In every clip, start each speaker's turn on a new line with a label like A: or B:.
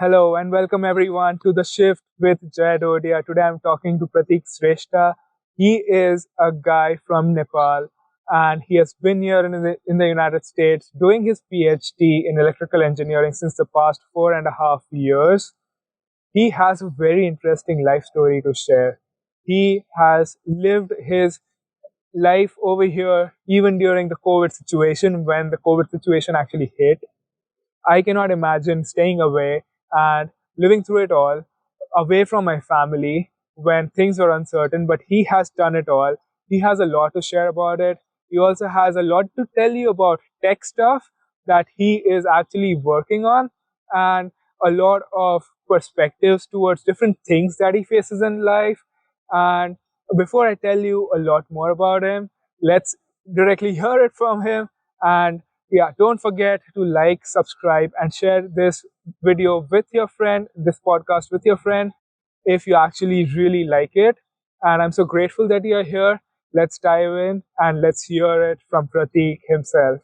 A: Hello and welcome everyone to the shift with Jay Dodia. Today I'm talking to Pratik Shrestha. He is a guy from Nepal and he has been here in the United States doing his PhD in electrical engineering since the past 4.5 years. He has a very interesting life story to share. He has lived his life over here even during the COVID situation when the COVID situation actually hit. I cannot imagine staying away and living through it all, away from my family when things were uncertain, but he has done it all. He has a lot to share about it. He also has a lot to tell you about tech stuff that he is actually working on and a lot of perspectives towards different things that he faces in life. And before I tell you a lot more about him, let's directly hear it from him. And yeah, don't forget to like, subscribe, and share this video with your friend, this podcast with your friend, if you actually really like it. And I'm so grateful that you're here. Let's dive in and let's hear it from Pratik himself.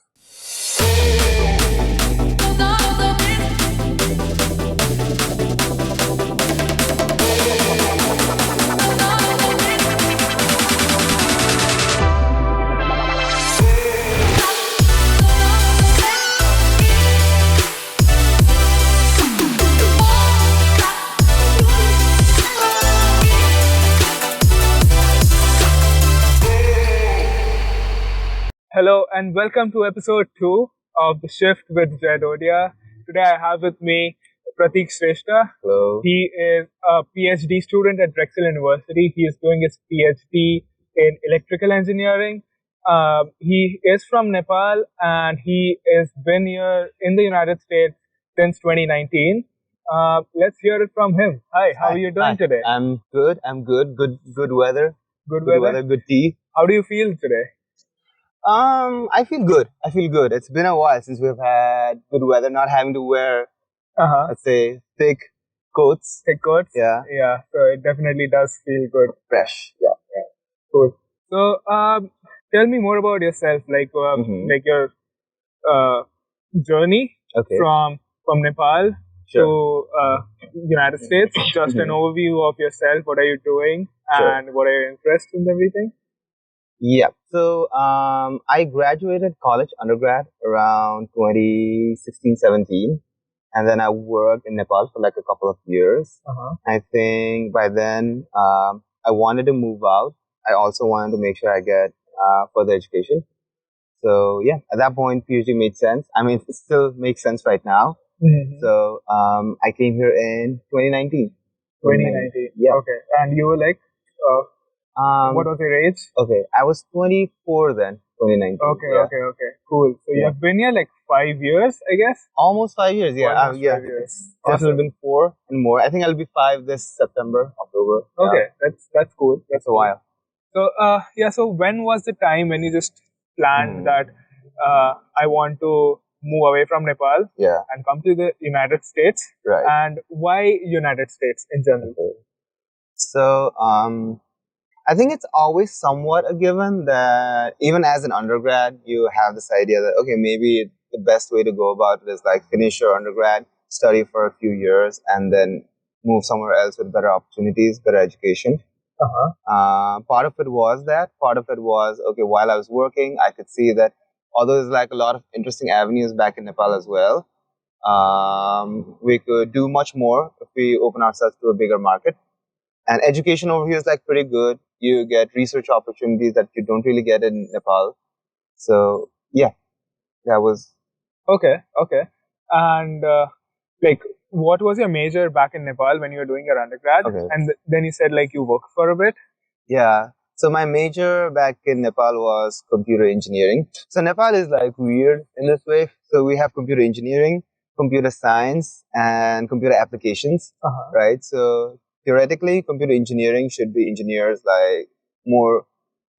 A: Hello and welcome to episode 2 of The Shift with Jay Dodia. Today I have with me Pratik Shrestha.
B: Hello.
A: He is a PhD student at Drexel University. He is doing his PhD in electrical engineering. He is from Nepal and he has been here in the United States since 2019. Let's hear it from him. Hi, how are you doing today?
B: I'm good. Good weather.
A: Good weather?
B: Good tea.
A: How do you feel today?
B: I feel good. It's been a while since we've had good weather, not having to wear, let's say, thick coats.
A: Thick coats?
B: Yeah.
A: Yeah, so it definitely does feel good.
B: Fresh.
A: Yeah. Cool. So, tell me more about yourself, like your journey
B: Okay.
A: from Nepal
B: Sure.
A: to United States. Just an overview of yourself. What are you doing,
B: Sure.
A: and what are your interests and everything?
B: Yeah. So, I graduated college undergrad around 2016-17. And then I worked in Nepal for like a couple of years. I think by then, I wanted to move out. I also wanted to make sure I get further education. So yeah, at that point, PhD made sense. I mean, it still makes sense right now. So I came here in 2019.
A: 2019.
B: Yeah.
A: Okay. And you were like, what was your age?
B: Okay, I was 24 then, 2019.
A: Okay,
B: yeah.
A: okay. Cool. So you have been here like 5 years, I guess?
B: Almost 5 years, yeah.
A: Almost
B: Yeah.
A: 5 years.
B: It's definitely been 4 and more. I think I'll be 5 this September, October.
A: Okay, that's cool.
B: That's a while.
A: So so when was the time when you just planned that I want to move away from Nepal
B: Yeah,
A: and come to the United States?
B: right.
A: And why United States in general?
B: Okay. So, I think it's always somewhat a given that even as an undergrad, you have this idea that, okay, maybe the best way to go about it is like finish your undergrad, study for a few years, and then move somewhere else with better opportunities, better education. Part of it was that. Part of it was, okay, while I was working, I could see that although there's like a lot of interesting avenues back in Nepal as well, we could do much more if we open ourselves to a bigger market. And education over here is like pretty good. You get research opportunities that you don't really get in Nepal. So yeah, that was
A: Okay. And like, what was your major back in Nepal when you were doing your undergrad?
B: Okay.
A: And then you said like you worked for a bit.
B: yeah. So my major back in Nepal was computer engineering. So Nepal is like weird in this way. So we have computer engineering, computer science, and computer applications, right? So theoretically, computer engineering should be engineers like more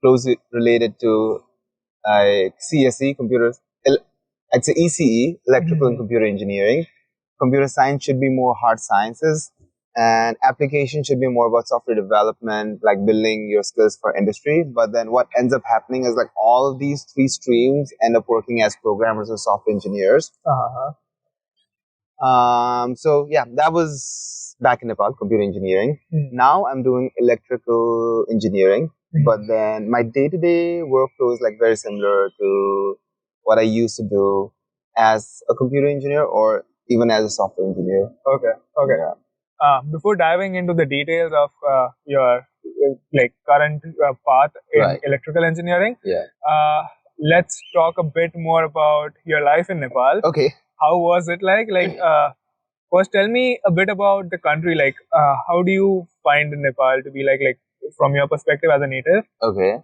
B: closely related to like CSE, I'd say ECE, electrical and computer engineering. Computer science should be more hard sciences, and application should be more about software development, like building your skills for industry. But then what ends up happening is like all of these 3 streams end up working as programmers or software engineers. So yeah, that was back in Nepal, computer engineering. Now I'm doing electrical engineering, but then my day-to-day workflow is like very similar to what I used to do as a computer engineer or even as a software engineer.
A: Okay. Okay.
B: Yeah.
A: Before diving into the details of your like current path in
B: Right.
A: electrical engineering,
B: Yeah.
A: let's talk a bit more about your life in Nepal.
B: Okay.
A: How was it like? First, tell me a bit about the country. How do you find Nepal to be like from your perspective as a native?
B: Okay.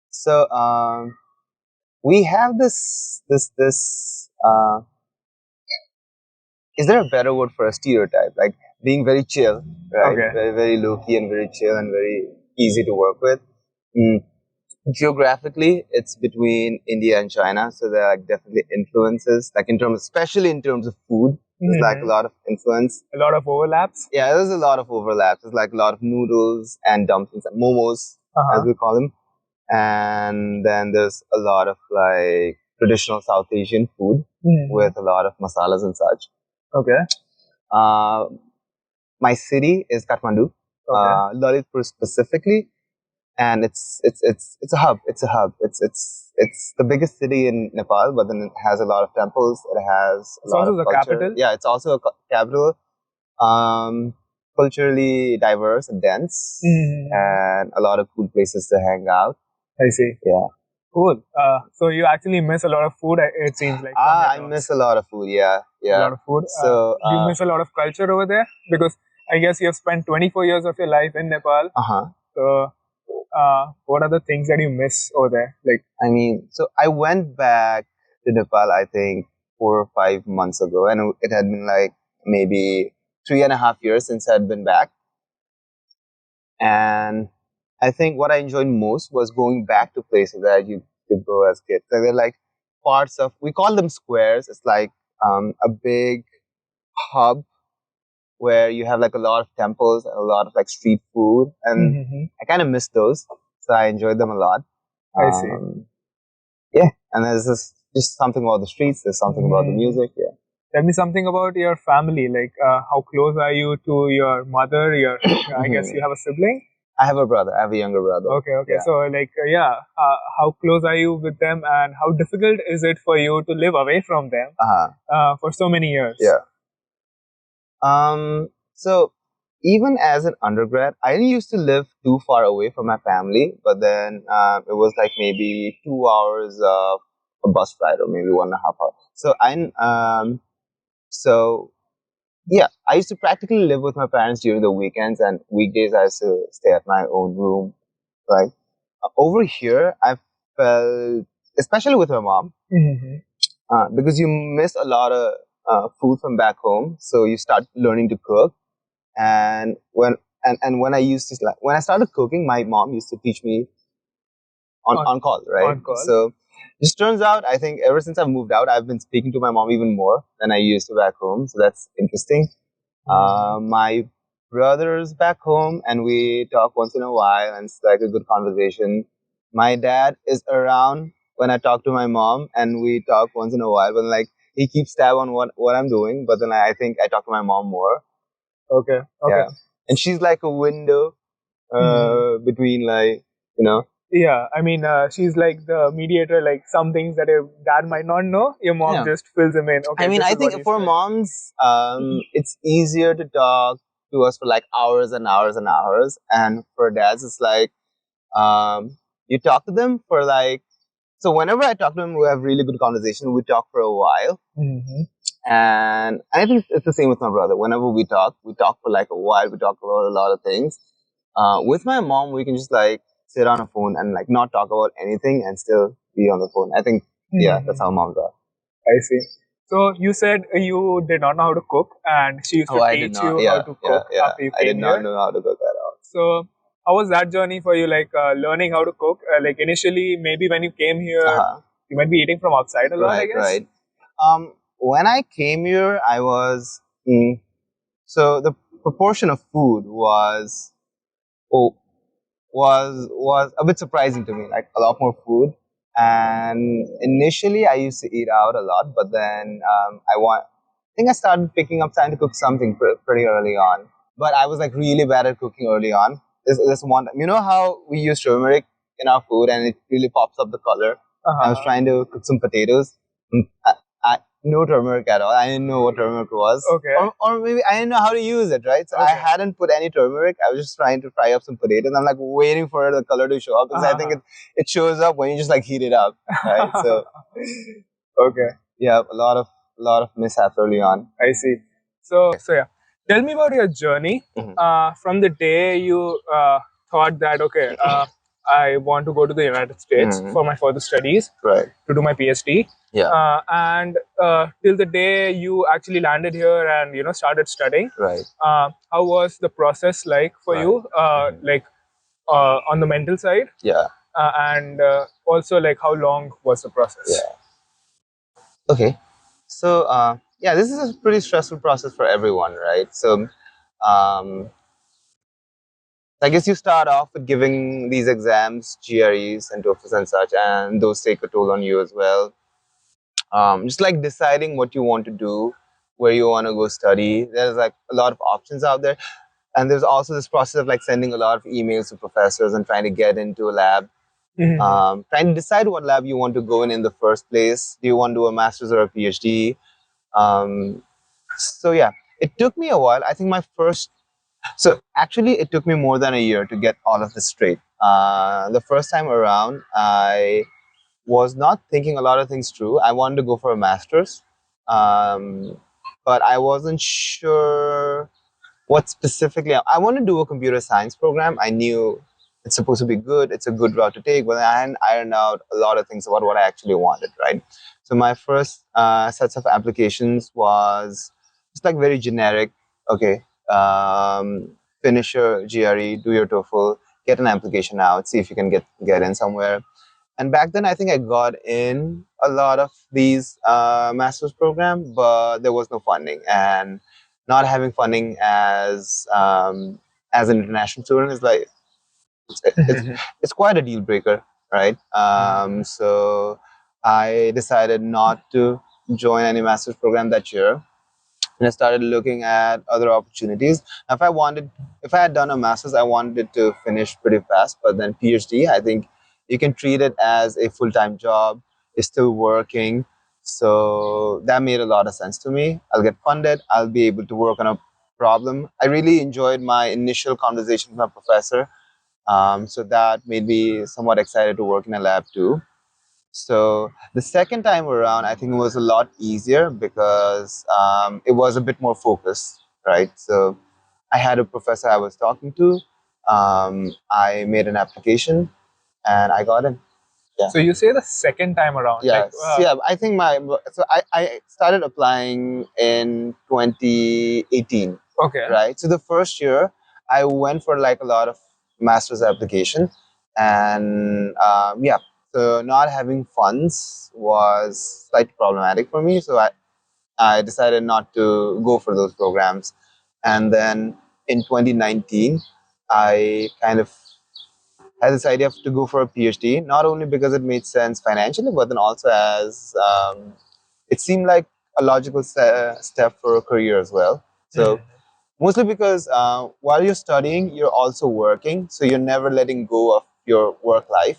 B: So we have this. Is there a better word for a stereotype? Like being very chill, right?
A: Okay.
B: Very, very low key and very chill and very easy to work with. Geographically, it's between India and China, so there are like definitely influences. Like especially in terms of food, there's like a lot of influence.
A: A lot of overlaps.
B: Yeah, there's a lot of overlaps. There's like a lot of noodles and dumplings, and momos, as we call them. And then there's a lot of like traditional South Asian food with a lot of masalas and such.
A: Okay.
B: My city is Kathmandu, Lalitpur specifically, and it's a hub. It's a hub. It's the biggest city in Nepal, but then it has a lot of temples. It has a lot of culture.
A: Capital.
B: Yeah, it's also a capital. Culturally diverse and dense, and a lot of cool places to hang out.
A: I see.
B: Yeah.
A: Cool. So you actually miss a lot of food. It seems like.
B: I miss a lot of food. Yeah, yeah.
A: A lot of food.
B: So
A: you miss a lot of culture over there because I guess you have spent 24 years of your life in Nepal. So, what are the things that you miss over there? Like,
B: I mean, so I went back to Nepal, I think 4 or 5 months ago, and it had been like maybe 3.5 years since I'd been back. And I think what I enjoyed most was going back to places that you could go as kids. So they're like parts of, we call them squares. It's like a big hub where you have like a lot of temples and a lot of like street food. And I kind of miss those. So I enjoyed them a lot.
A: I see.
B: Yeah. And there's just something about the streets. There's something about the music. Yeah.
A: Tell me something about your family. Like, how close are you to your mother? I guess you have a sibling?
B: I have a brother. I have a younger brother.
A: Okay. Yeah. So, like, how close are you with them, and how difficult is it for you to live away from them for so many years?
B: Yeah. So even as an undergrad, I didn't used to live too far away from my family, but then it was like maybe 2 hours of a bus ride, or maybe 1.5 hours. So I used to practically live with my parents during the weekends, and weekdays I used to stay at my own room. Right over here, I felt, especially with my mom, because you miss a lot of food from back home, so you start learning to cook. And when I started cooking, my mom used to teach me on call, right?
A: On call.
B: So this turns out, I think ever since I've moved out, I've been speaking to my mom even more than I used to back home. So that's interesting. My brother's back home, and we talk once in a while, and it's like a good conversation. My dad is around when I talk to my mom, and we talk once in a while. But like he keeps tab on what I'm doing, but then I think I talk to my mom more.
A: Okay.
B: Yeah. And she's like a window between, like, you know.
A: Yeah, I mean, she's like the mediator. Like some things that your dad might not know, your mom just fills them in. Okay.
B: I mean, I think for moms, it's easier to talk to us for like hours and hours and hours, and for dads, it's like you talk to them for like. So whenever I talk to them, we have really good conversation. We talk for a while. And I think it's the same with my brother. Whenever we talk for like a while. We talk about a lot of things. With my mom, we can just like sit on a phone and like not talk about anything and still be on the phone. I think, that's how moms are.
A: I see. So you said you did not know how to cook, and she used to teach you how to cook after you came here.
B: I did not know how to cook at all.
A: So how was that journey for you? Like learning how to cook. Like initially, maybe when you came here, you might be eating from outside a lot. I guess.
B: Right. When I came here, I was so the proportion of food was a bit surprising to me. Like a lot more food. And initially, I used to eat out a lot, but then think I started picking up trying to cook something pretty early on. But I was like really bad at cooking early on. This one, you know how we use turmeric in our food and it really pops up the color. I was trying to cook some potatoes. No turmeric at all. I didn't know what turmeric was.
A: Okay.
B: Or maybe I didn't know how to use it, right? So I hadn't put any turmeric. I was just trying to fry up some potatoes. And I'm like waiting for the color to show up because I think it shows up when you just like heat it up, right? So
A: Okay.
B: yeah, a lot of mishaps early on.
A: I see. So yeah, tell me about your journey from the day you thought that okay, I want to go to the United States for my further studies,
B: Right.
A: to do my PhD.
B: Yeah.
A: And till the day you actually landed here and started studying.
B: Right.
A: How was the process like for you? Like on the mental side.
B: Yeah.
A: And also like how long was the process?
B: Yeah. Okay. So yeah, this is a pretty stressful process for everyone, right? So I guess you start off with giving these exams, GREs and TOEFLs and such, and those take a toll on you as well. Just like deciding what you want to do, where you want to go study. There's like a lot of options out there. And there's also this process of like sending a lot of emails to professors and trying to get into a lab. Trying to decide what lab you want to go in the first place. Do you want to do a master's or a PhD? So yeah, it took me a while. I think so actually it took me more than a year to get all of this straight. The first time around, I was not thinking a lot of things through. I wanted to go for a master's, but I wasn't sure what specifically. I want to do a computer science program. I knew it's supposed to be good. It's a good route to take, but I hadn't ironed out a lot of things about what I actually wanted, right? So my first sets of applications was just like very generic. Okay, finish your GRE, do your TOEFL, get an application out, see if you can get in somewhere. And back then, I think I got in a lot of these master's program, but there was no funding. And not having funding as an international student is like it's quite a deal breaker, right? So I decided not to join any master's program that year, and I started looking at other opportunities. Now, if I had done a master's, I wanted it to finish pretty fast. But then PhD, I think you can treat it as a full-time job. You're still working, so that made a lot of sense to me. I'll get funded. I'll be able to work on a problem. I really enjoyed my initial conversation with my professor, so that made me somewhat excited to work in a lab too. So the second time around, I think it was a lot easier because it was a bit more focused, right? So I had a professor I was talking to. I made an application and I got in. Yeah.
A: So you say the second time around.
B: Yes. Yeah. I think I started applying in 2018.
A: Okay.
B: Right. So the first year I went for like a lot of master's application, and yeah. So not having funds was slightly problematic for me. So I decided not to go for those programs, and then in 2019 I kind of had this idea to go for a PhD, not only because it made sense financially, but then also as it seemed like a logical step for a career as well. So mostly because while you're studying, you're also working, so you're never letting go of your work life.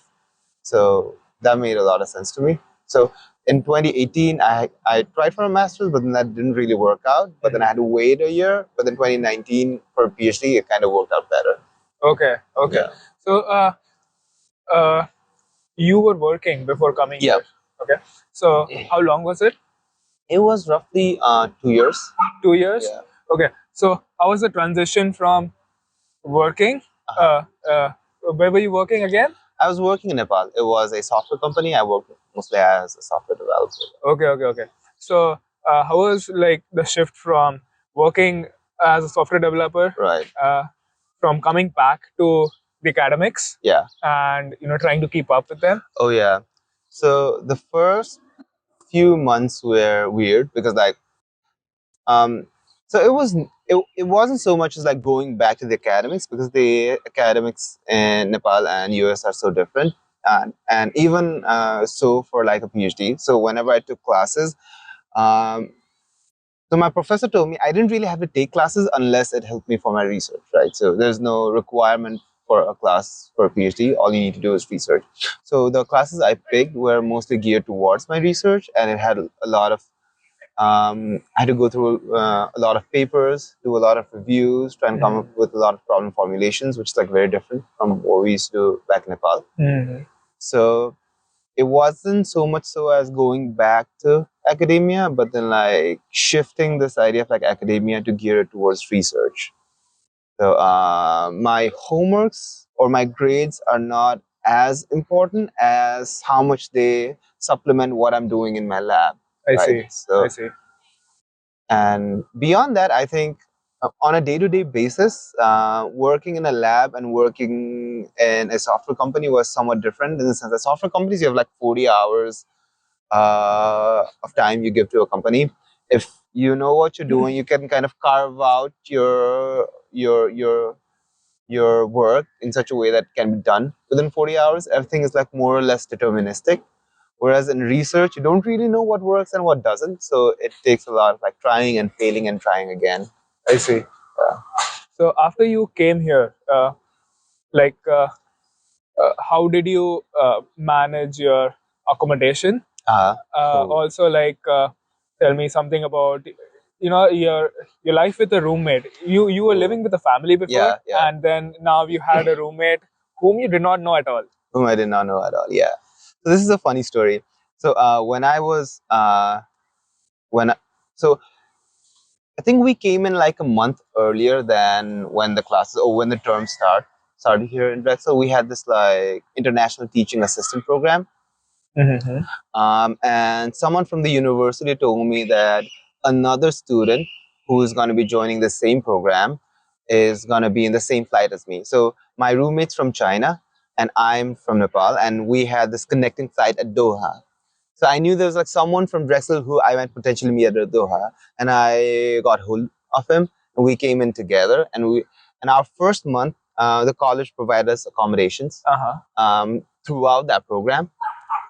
B: So that made a lot of sense to me. So in 2018, I tried for a master's, but then that didn't really work out. But then I had to wait a year. But then 2019 for a PhD, it kind of worked out better.
A: Okay. Yeah. So you were working before coming here. Okay. So how long was it?
B: It was roughly 2 years.
A: 2 years?
B: Yeah.
A: Okay. So how was the transition from working? Where were you working again?
B: I was working in Nepal. It was a software company. I worked mostly as a software developer.
A: Okay. So how was like the shift from working as a software developer,
B: right,
A: from coming back to the academics?
B: Yeah.
A: And trying to keep up with them?
B: Oh yeah. So the first few months were weird because like so it wasn't so much as like going back to the academics, because the academics in Nepal and US are so different, and even so for like a PhD. So whenever I took classes, um, So my professor told me I didn't really have to take classes unless it helped me for my research, right? So there's no requirement for a class for a PhD. All you need to do is research. So the classes I picked were mostly geared towards my research, and it had a lot of I had to go through a lot of papers, do a lot of reviews, try and come up with a lot of problem formulations, which is like very different from what we used to do back in Nepal. So it wasn't so much so as going back to academia, but then like shifting this idea of like academia to gear it towards research. So my homeworks or my grades are not as important as how much they supplement what I'm doing in my lab.
A: I
B: Right?
A: see.
B: So
A: I see.
B: and beyond that, I think on a day-to-day basis, working in a lab and working in a software company was somewhat different in the sense that software companies, you have like 40 hours of time you give to a company. If you know what you're doing, you can kind of carve out your work in such a way that can be done within 40 hours. Everything is like more or less deterministic. Whereas in research, you don't really know what works and what doesn't. So it takes a lot of like trying and failing and trying again.
A: I see. So after you came here, like, how did you manage your accommodation? Also, like, tell me something about your life with a roommate. You were living with a family before, and then now you had a roommate whom you did not know at all.
B: Whom I did not know at all. Yeah. So this is a funny story. So when I was when I, so I think we came in like a month earlier than when the classes or when the term started here in Drexel. We had this like international teaching assistant program. And someone from the university told me that another student who is going to be joining the same program is going to be in the same flight as me. So my roommate's from China and I'm from Nepal, and we had this connecting flight at Doha. So I knew there was like someone from Drexel who I might potentially meet at Doha, and I got hold of him, and we came in together. And our first month, the college provided us accommodations throughout that program.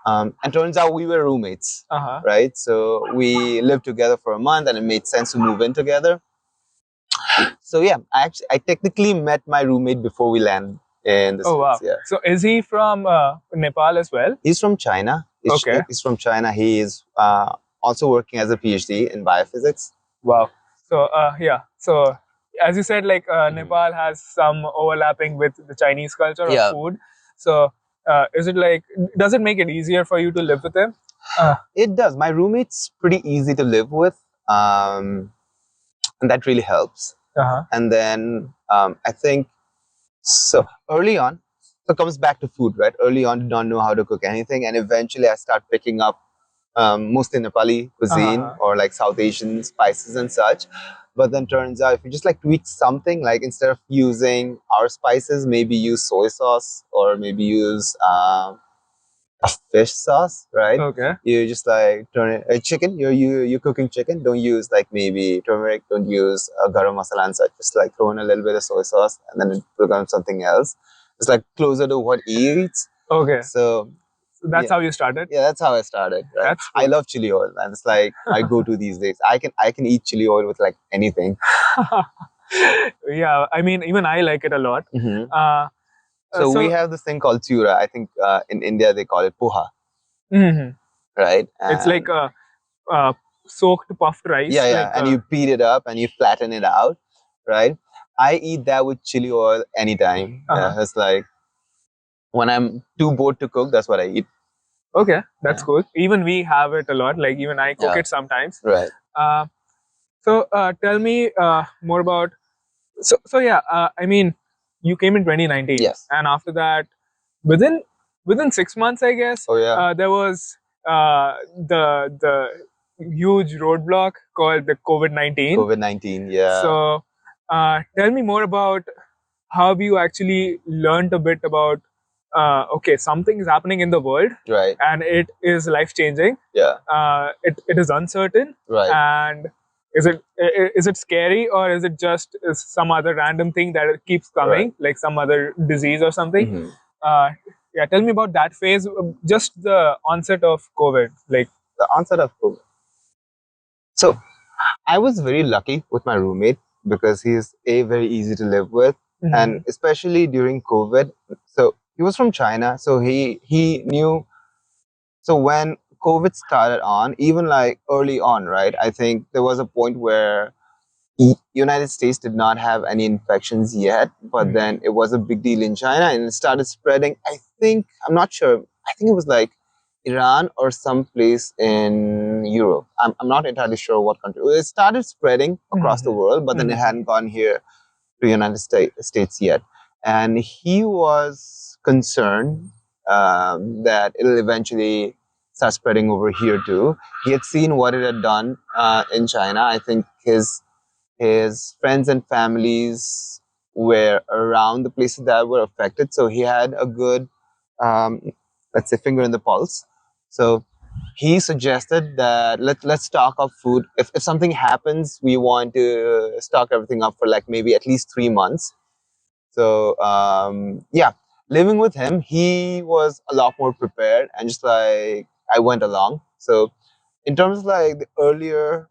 B: And turns out we were roommates, right? So we lived together for a month, and it made sense to move in together. So yeah, I technically met my roommate before we landed in the States.
A: Wow.
B: Yeah.
A: So is he from Nepal as well?
B: He's from China. He's from China. He is also working as a PhD in biophysics.
A: Wow. So yeah. So as you said, like Nepal has some overlapping with the Chinese culture of food. So is it like, does it make it easier for you to live with him?
B: It does. My roommate's pretty easy to live with, and that really helps. And then I think so early on. So it comes back to food, right? Early on, did not know how to cook anything, and eventually I start picking up mostly Nepali cuisine or like South Asian spices and such. But then turns out if you just like tweak something, like instead of using our spices, maybe use soy sauce or maybe use a fish sauce, right?
A: Okay.
B: You just like turn it chicken. You're cooking chicken. Don't use like maybe turmeric. Don't use garam masala and such. Just like throw in a little bit of soy sauce and then it becomes something else. It's like closer to what he eats.
A: Okay.
B: So
A: that's how you started?
B: Yeah, that's how I started. Right?
A: That's cool.
B: I love chili oil, and it's like my go-to these days. I can eat chili oil with like anything.
A: Yeah, I mean, even I like it a lot.
B: So we have this thing called tsura. I think in India they call it poha. Right?
A: It's like a soaked puffed rice.
B: Yeah,
A: like,
B: and you beat it up and you flatten it out, right? I eat that with chili oil anytime. It's like when I'm too bored to cook, that's what I eat.
A: Okay, that's cool. Even we have it a lot. Like even I cook it sometimes.
B: Right.
A: So tell me more about. So yeah, I mean, you came in 2019.
B: Yes.
A: And after that, within 6 months, I guess. There was the huge roadblock called the COVID-19.
B: COVID-19, yeah.
A: So tell me more about how you actually learned a bit about okay, something is happening in the world,
B: right,
A: and it is life changing.
B: Yeah.
A: It is uncertain,
B: right,
A: and is it scary, or is it just some other random thing that keeps coming, like some other disease or something? Yeah, tell me about that phase, just the onset of COVID, like
B: the onset of COVID. So I was very lucky with my roommate because he's very easy to live with, and especially during COVID. So he was from China, so he knew. So when COVID started on, even like early on, right? I think there was a point where United States did not have any infections yet, but then it was a big deal in China and it started spreading. I think, I'm not sure, I think it was like Iran or some place in Europe. I'm not entirely sure what country. It started spreading across the world, but then it hadn't gone here to United States yet. And he was concerned that it'll eventually start spreading over here too. He had seen what it had done in China. I think his friends and families were around the places that were affected, so he had a good, um, let's say, finger in the pulse. So he suggested that let's stock up food. If something happens, we want to stock everything up for like maybe at least 3 months. So yeah, living with him, he was a lot more prepared, and just like I went along. So in terms of like the earlier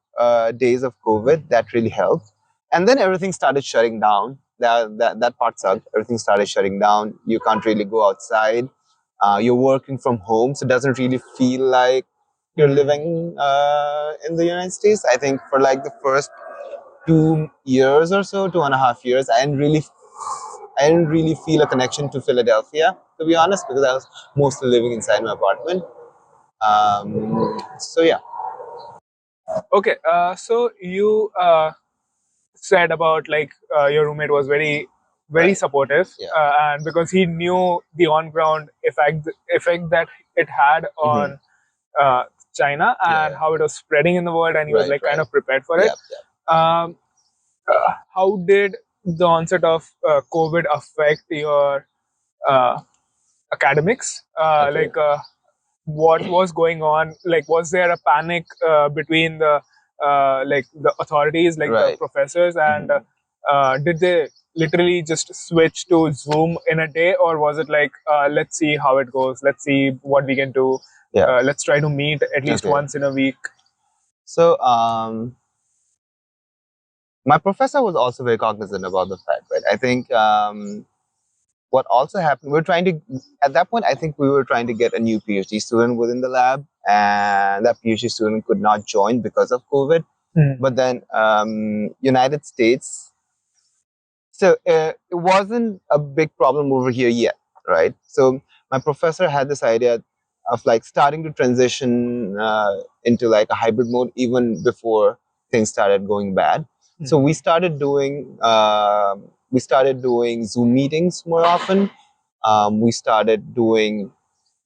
B: days of COVID, that really helped. And then everything started shutting down. That part sucked. Everything started shutting down. You can't really go outside. You're working from home, so it doesn't really feel like you're living in the United States. I think for like the first 2 years or so, 2.5 years, I didn't really feel a connection to Philadelphia, to be honest, because I was mostly living inside my apartment. So yeah.
A: Okay, so you said about like your roommate was very
B: Right.
A: supportive,
B: Yeah.
A: and because he knew the on ground effect that it had on uh, China and how it was spreading in the world, and he was like kind of prepared for it. Um, how did the onset of COVID affect your uh, academics? Like, what was going on? Like, was there a panic between the like the authorities, like the professors, and did they literally just switch to Zoom in a day, or was it like, let's see how it goes, let's see what we can do, let's try to meet at least once in a week?
B: So my professor was also very cognizant about the fact, right? I think what also happened, we are trying to, at that point, I think we were trying to get a new PhD student within the lab, and that PhD student could not join because of COVID. But then United States, so it wasn't a big problem over here yet, right? So my professor had this idea of like starting to transition into like a hybrid mode even before things started going bad. So we started doing Zoom meetings more often. We started doing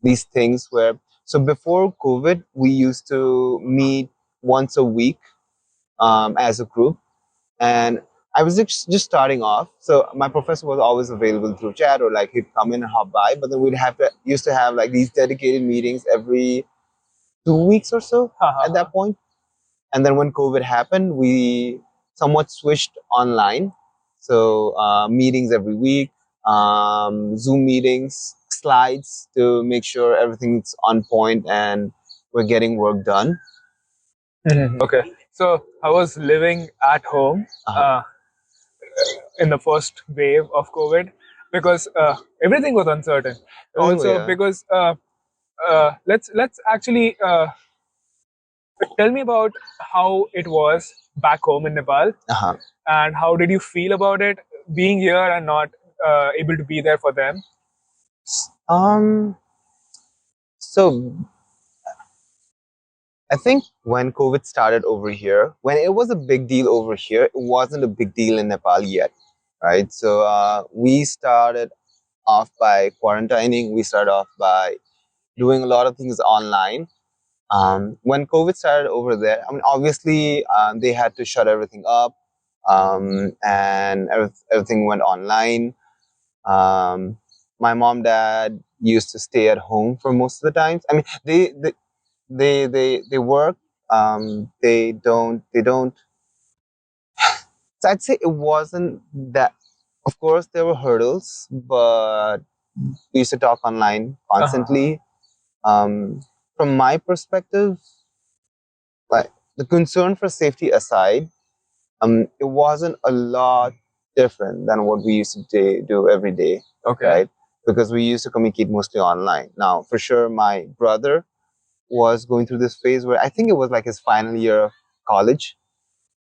B: these things where, so before COVID, we used to meet once a week as a group, and I was just starting off. So my professor was always available through chat, or like he'd come in and hop by, but then we'd used to have like these dedicated meetings every 2 weeks or so at that point. And then when COVID happened, we somewhat switched online. So meetings every week, Zoom meetings, slides to make sure everything's on point and we're getting work done.
A: Okay, so I was living at home in the first wave of COVID because everything was uncertain. Also, because let's actually tell me about how it was back home in Nepal, and how did you feel about it being here and not able to be there for them?
B: So I think when COVID started over here, when it was a big deal over here, it wasn't a big deal in Nepal yet, right? So we started off by quarantining. We started off by doing a lot of things online. When COVID started over there, I mean, obviously they had to shut everything up, and everything went online. My mom, dad used to stay at home for most of the times. I mean, they work. They don't. So I'd say it wasn't that. Of course, there were hurdles, but we used to talk online constantly. From my perspective, like the concern for safety aside, it wasn't a lot different than what we used to do every day.
A: Okay.
B: Right? Because we used to communicate mostly online. Now, for sure, my brother was going through this phase where I think it was like his final year of college,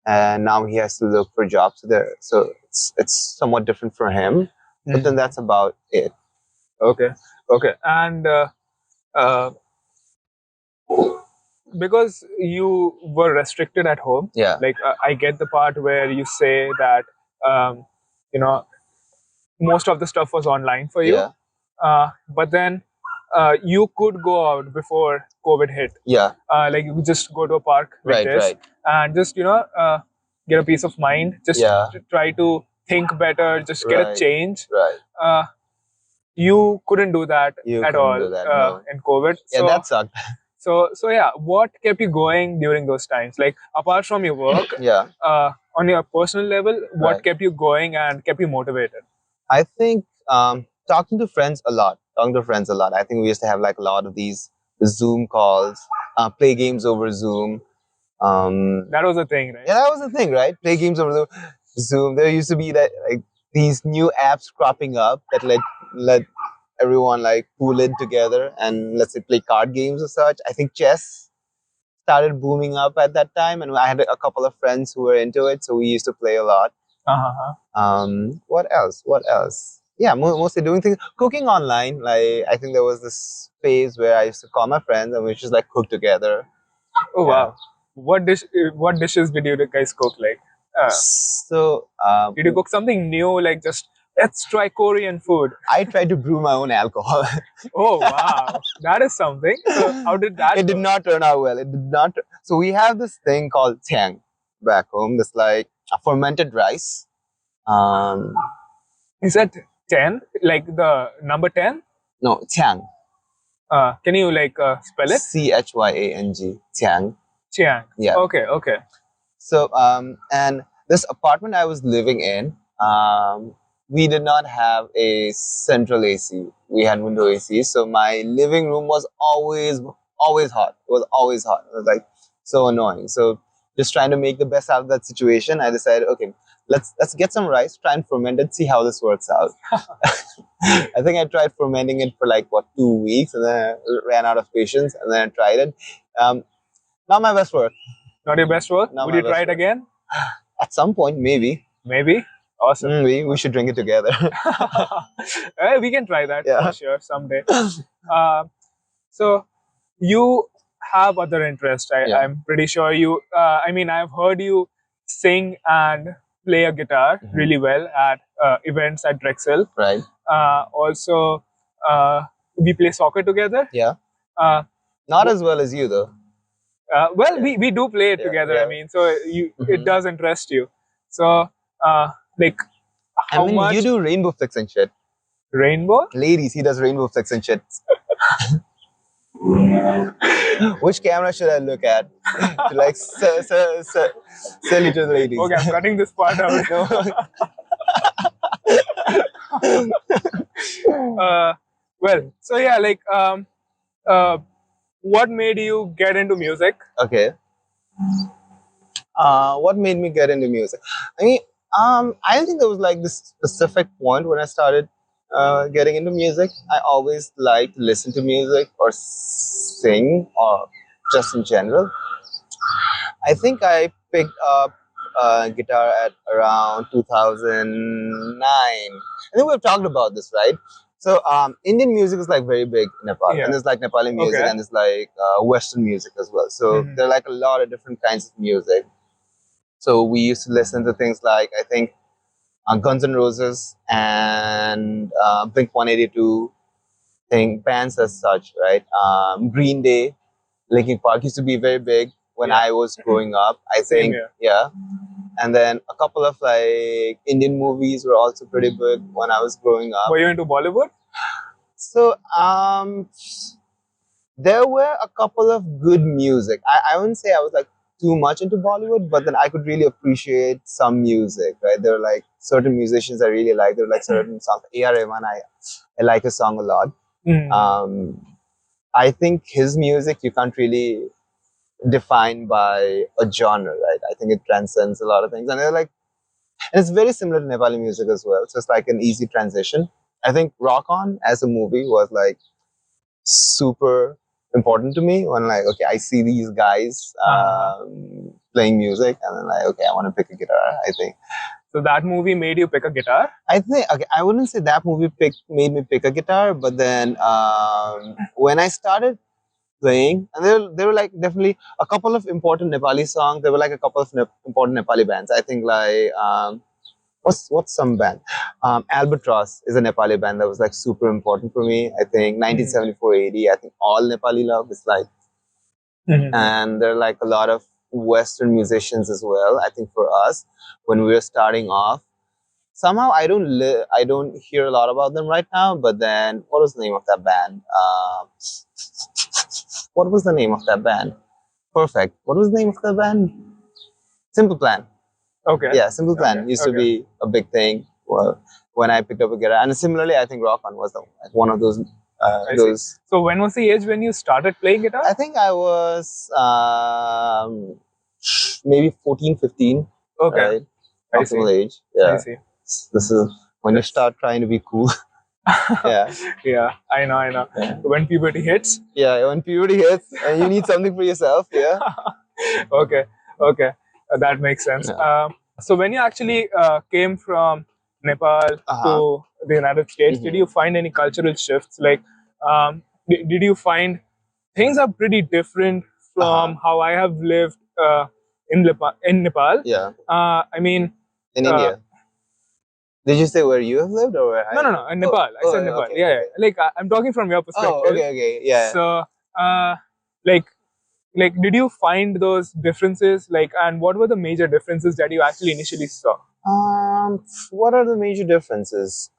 B: and now he has to look for jobs there. So it's somewhat different for him. But then that's about it.
A: Okay. Okay. And because you were restricted at home,
B: Yeah.
A: like I get the part where you say that you know most of the stuff was online for you.
B: Yeah.
A: But then you could go out before COVID hit.
B: Yeah.
A: Like you could just go to a park like
B: Right.
A: this
B: Right.
A: and just get a peace of mind. Just
B: Yeah.
A: to try to think better. Just get a
B: Right.
A: change.
B: Right.
A: You couldn't do that
B: You
A: at
B: couldn't
A: all
B: do that, no.
A: in COVID.
B: Yeah, that sucked.
A: So yeah, what kept you going during those times? Like apart from your work,
B: Yeah.
A: on your personal level, what
B: Right.
A: kept you going and kept you motivated?
B: I think talking to friends a lot. I think we used to have like a lot of these Zoom calls, play games over Zoom.
A: That was a thing, right?
B: Yeah, that was the thing, right? Play games over Zoom. There used to be that like these new apps cropping up that let everyone like pool in together and let's say play card games or such. I think chess started booming up at that time, and I had a couple of friends who were into it, so we used to play a lot. What else? What else? Yeah, mostly doing things, cooking online. Like I think there was this phase where I used to call my friends and we just like cook together.
A: Oh
B: Yeah.
A: wow! What dishes did you guys cook? Like,
B: So
A: did you cook something new? Like just let's try Korean food.
B: I tried to brew my own alcohol.
A: Oh wow, that is something. So how did that?
B: It did not turn out well. It did not. So we have this thing called tang back home. This like a fermented rice.
A: Is that 10? Like the number 10?
B: No, tang.
A: Can you like spell it?
B: Chyang. Tang.
A: Chiang.
B: Yeah.
A: Okay. Okay.
B: So and this apartment I was living in, we did not have a central AC. We had window AC. So my living room was always hot. It was always hot. It was like so annoying. So just trying to make the best out of that situation, I decided, okay, let's get some rice, try and ferment it, see how this works out. I think I tried fermenting it for like 2 weeks, and then I ran out of patience, and then I tried it. Not my best work.
A: Not your best work?
B: Not
A: Would
B: my
A: you try
B: best
A: it
B: work.
A: again?
B: At some point, maybe.
A: Maybe. Awesome.
B: We should drink it together.
A: We can try that
B: Yeah.
A: for sure someday. So you have other interests.
B: Yeah.
A: I'm pretty sure you. I mean, I've heard you sing and play a guitar really well at events at Drexel.
B: Right.
A: Also, we play soccer together.
B: Yeah.
A: Uh,
B: Not as well as you, though.
A: well, we do play it
B: Yeah,
A: together.
B: yeah.
A: I mean, so it does interest you. So, like, how
B: I mean,
A: much
B: you do rainbow flicks and shit.
A: rainbow?
B: Ladies, he does rainbow flicks and shit. Which camera should I look at to like sell you to the ladies?
A: Okay, I'm cutting this part out.
B: No.
A: Well, so yeah, like, what made you get into music?
B: Okay. What made me get into music? I mean, I don't think there was like this specific point when I started getting into music. I always liked to listen to music or sing or just in general. I think I picked up guitar at around 2009. I think we've talked about this, right? So Indian music is like very big in Nepal,
A: Yeah.
B: and there's like Nepali music,
A: Okay.
B: and there's like Western music as well. So there are like a lot of different kinds of music. So we used to listen to things like, I think, Guns N' Roses and Blink 182, bands as such, right? Green Day, Linkin Park used to be very big when I was growing up. I
A: Same
B: think,
A: here.
B: yeah. And then a couple of like Indian movies were also pretty big when I was growing up.
A: Were you into Bollywood?
B: So there were a couple of good music. I wouldn't say I was like too much into Bollywood, but then I could really appreciate some music, right? There were like certain musicians I really like. There were like certain songs. A.R. Rahman, I like his song a lot. I think his music, you can't really defined by a genre, right? I think it transcends a lot of things, and they're like, and it's very similar to Nepali music as well. So it's like an easy transition. I think Rock On as a movie was like super important to me when like, okay, I see these guys playing music, and then like, okay, I want to pick a guitar. I think.
A: So that movie made you pick a guitar?
B: I think, okay, I wouldn't say that movie made me pick a guitar, but then when I started playing, and there were like definitely a couple of important Nepali songs. There were like a couple of important Nepali bands. I think like what's some band? Albatross is a Nepali band that was like super important for me. I think 1974-80. I think All Nepali Love is like, and there are like a lot of Western musicians as well. I think for us when we were starting off, somehow I don't hear a lot about them right now. But then what was the name of that band? What was the name of that band? Perfect. What was the name of that band? Simple Plan.
A: Okay.
B: Yeah, Simple Plan used to be a big thing when I picked up a guitar. And similarly, I think Rock On was one of those.
A: So when was the age when you started playing guitar?
B: I think I was maybe 14, 15.
A: Okay.
B: Right? Optimal age. Yeah.
A: I see.
B: This is when you start trying to be cool. Yeah.
A: Yeah, I know. Yeah. When puberty hits.
B: Yeah, when puberty hits and you need something for yourself. Yeah.
A: Okay. That makes sense. Yeah. So when you actually came from Nepal to the United States, did you find any cultural shifts? Like, did you find things are pretty different from how I have lived in Nepal?
B: Yeah.
A: I mean,
B: in India. Did you say where you have lived or where?
A: No, in Nepal. I said Nepal. Okay, yeah. Like I'm talking from your perspective.
B: Oh, okay, yeah.
A: So, like, did you find those differences? Like, and what were the major differences that you actually initially saw?
B: What are the major differences?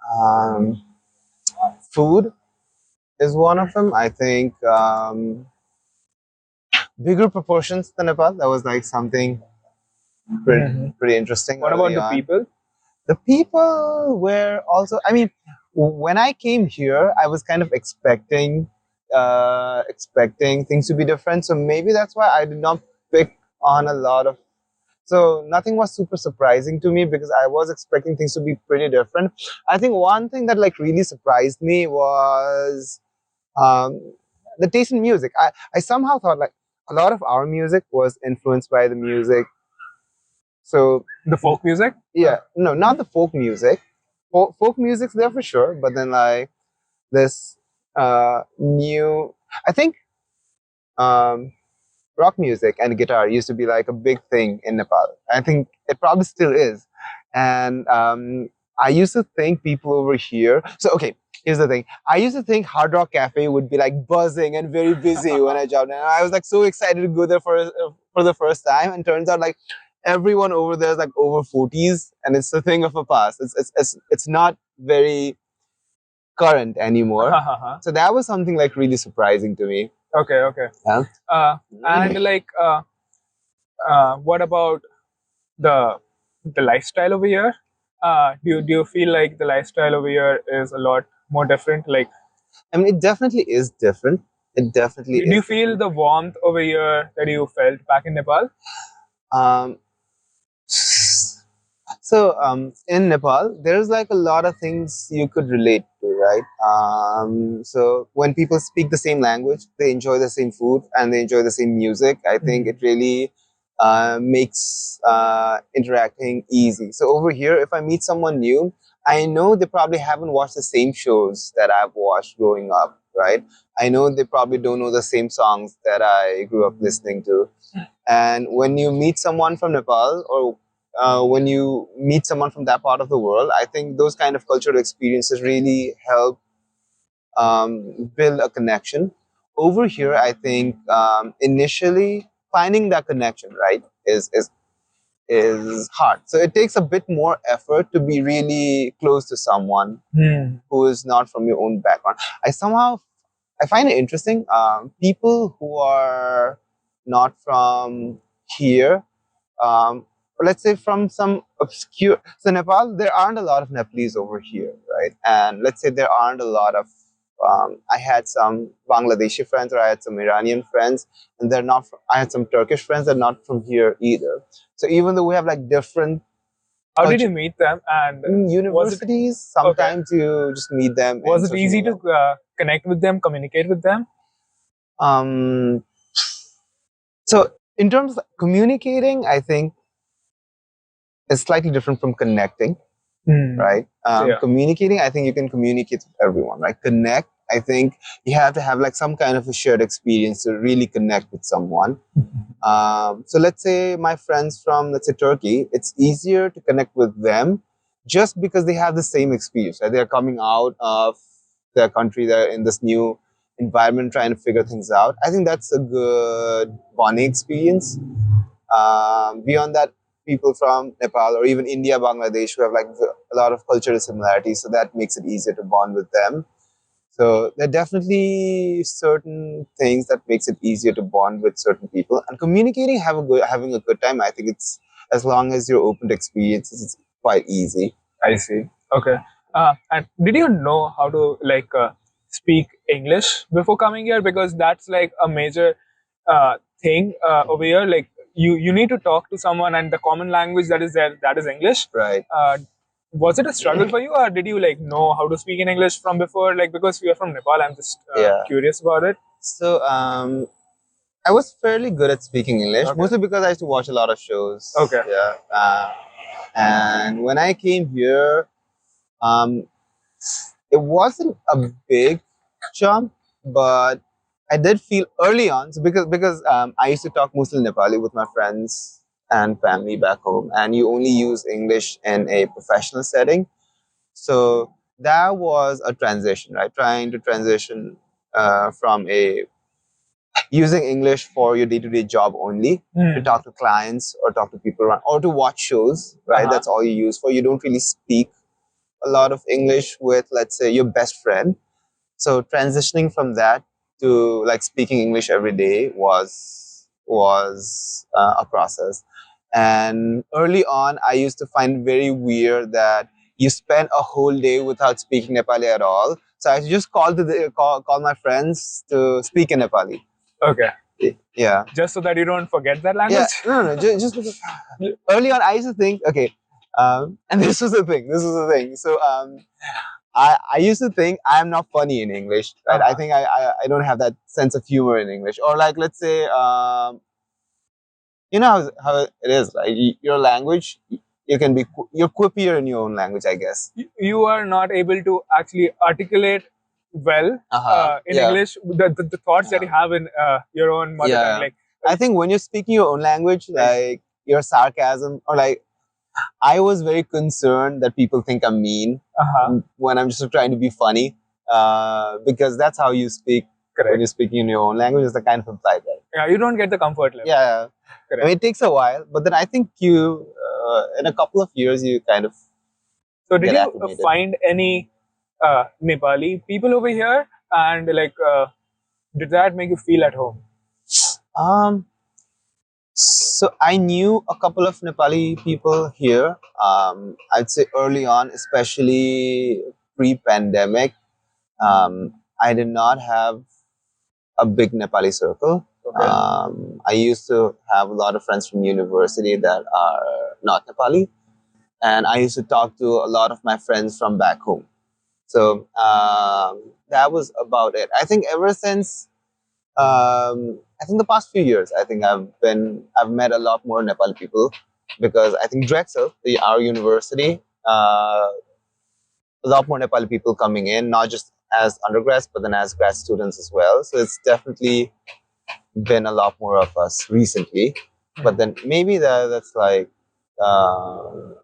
B: Food is one of them. I think bigger proportions than Nepal. That was like something pretty interesting.
A: What about the people?
B: The people were also, I mean, when I came here, I was kind of expecting things to be different. So maybe that's why I did not pick on a lot of. So nothing was super surprising to me because I was expecting things to be pretty different. I think one thing that like really surprised me was the taste in music. I somehow thought like a lot of our music was influenced by the music. So
A: the folk music?
B: Yeah, no, not the folk music. Folk music's there for sure, but then like this new, I think rock music and guitar used to be like a big thing in Nepal. I think it probably still is. And I used to think people over here. So okay, here's the thing. I used to think Hard Rock Cafe would be like buzzing and very busy when I jumped in. And I was like so excited to go there for the first time. And turns out like everyone over there is like over 40s, and it's a thing of a past. It's not very current anymore. So that was something like really surprising to me.
A: Okay.
B: Yeah.
A: And like, what about the lifestyle over here? Do you feel like the lifestyle over here is a lot more different? Like,
B: I mean, it definitely is different. It definitely is.
A: Do you feel the warmth over here that you felt back in Nepal?
B: So in Nepal, there's like a lot of things you could relate to, right? So when people speak the same language, they enjoy the same food and they enjoy the same music. I think it really makes interacting easy. So over here, if I meet someone new, I know they probably haven't watched the same shows that I've watched growing up, right? I know they probably don't know the same songs that I grew up listening to. And when you meet someone from Nepal or when you meet someone from that part of the world, I think those kind of cultural experiences really help build a connection. Over here, I think initially finding that connection, right, is hard. So it takes a bit more effort to be really close to someone who is not from your own background. I find it interesting. People who are not from here, let's say from some obscure. So Nepal, there aren't a lot of Nepalese over here, right? And let's say there aren't a lot of I had some Bangladeshi friends, or I had some Iranian friends, and they're not. I had some Turkish friends that are not from here either. So even though we have like different,
A: how did you meet them? And
B: in universities, sometimes you just meet them.
A: Was it easy to connect with them, communicate with them?
B: So in terms of communicating, I think it's slightly different from connecting, right? Communicating, I think you can communicate with everyone, right? Connect, I think you have to have like some kind of a shared experience to really connect with someone. So let's say my friends from, let's say, Turkey, it's easier to connect with them just because they have the same experience, right? They're coming out of their country, they're in this new environment trying to figure things out. I think that's a good bonding experience. Beyond that, people from Nepal or even India, Bangladesh, who have like a lot of cultural similarities, so that makes it easier to bond with them. So there are definitely certain things that makes it easier to bond with certain people, and communicating, having a good time. I think it's, as long as you're open to experiences, it's quite easy.
A: I see. Okay. And did you know how to speak English before coming here? Because that's like a major thing over here. Like you need to talk to someone, and the common language that is there, that is English.
B: Right.
A: Was it a struggle for you, or did you like know how to speak in English from before? Like, because you're from Nepal, I'm just curious about it.
B: So I was fairly good at speaking English, mostly because I used to watch a lot of shows.
A: Okay.
B: Yeah. And when I came here, it wasn't a big jump, but I did feel early on, so because I used to talk mostly Nepali with my friends and family back home, and you only use English in a professional setting. So that was a transition, right? Trying to transition from using English for your day-to-day job only, to talk to clients or talk to people around, or to watch shows, right? That's all you use for. You don't really speak a lot of English with, let's say, your best friend. So transitioning from that to like speaking English every day was a process. And early on, I used to find very weird that you spend a whole day without speaking Nepali at all. So I just call my friends to speak in Nepali.
A: Okay.
B: Yeah.
A: Just so that you don't forget that language?
B: Yeah. No. Just because early on, I used to think, okay, and this was the thing. So I used to think I'm not funny in English, right? I think I don't have that sense of humor in English. Or like, let's say, you know how it is, right? Your language, you're quippier in your own language, I guess.
A: You are not able to actually articulate well in English the thoughts that you have in your own mother tongue. Like,
B: I think when you're speaking your own language, like your sarcasm, or like, I was very concerned that people think I'm mean when I'm just trying to be funny, because that's how you speak. Correct. When you're speaking in your own language, is the kind of implied, right?
A: Yeah, you don't get the comfort level.
B: Yeah. Correct. I mean, it takes a while, but then I think you, in a couple of years, you kind of.
A: So did you find any Nepali people over here, and like, did that make you feel at home?
B: So I knew a couple of Nepali people here. I'd say early on, especially pre-pandemic, I did not have a big Nepali circle. Okay. I used to have a lot of friends from university that are not Nepali, and I used to talk to a lot of my friends from back home. So that was about it. I think ever since, I think the past few years, I think I've met a lot more Nepali people, because I think Drexel, our university, a lot more Nepali people coming in, not just as undergrads, but then as grad students as well. So it's definitely been a lot more of us recently. But then maybe that's like,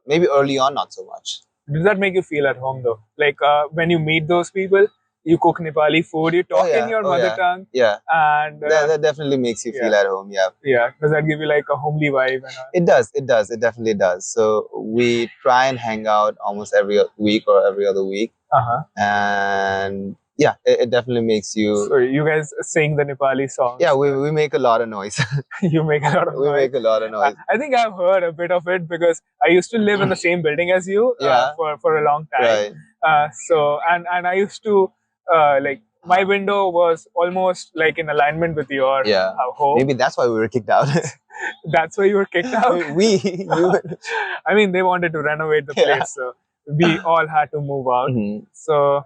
B: maybe early on, not so much.
A: Does that make you feel at home though? Like when you meet those people, you cook Nepali food, you talk in your mother tongue.
B: Yeah.
A: And
B: that definitely makes you feel at home. Yeah.
A: Yeah. Does that give you like a homely vibe?
B: It does. It definitely does. So we try and hang out almost every week or every other week. And yeah, it definitely makes you.
A: So you guys sing the Nepali songs?
B: Yeah, we make a lot of noise.
A: You make a lot of noise?
B: We make a lot of noise.
A: I think I've heard a bit of it, because I used to live in the same building as you for a long time.
B: Right.
A: So and I used to like my window was almost like in alignment with your home.
B: Maybe that's why we were kicked out.
A: That's why you were kicked out.
B: you.
A: I mean, they wanted to renovate the place, so we all had to move out. So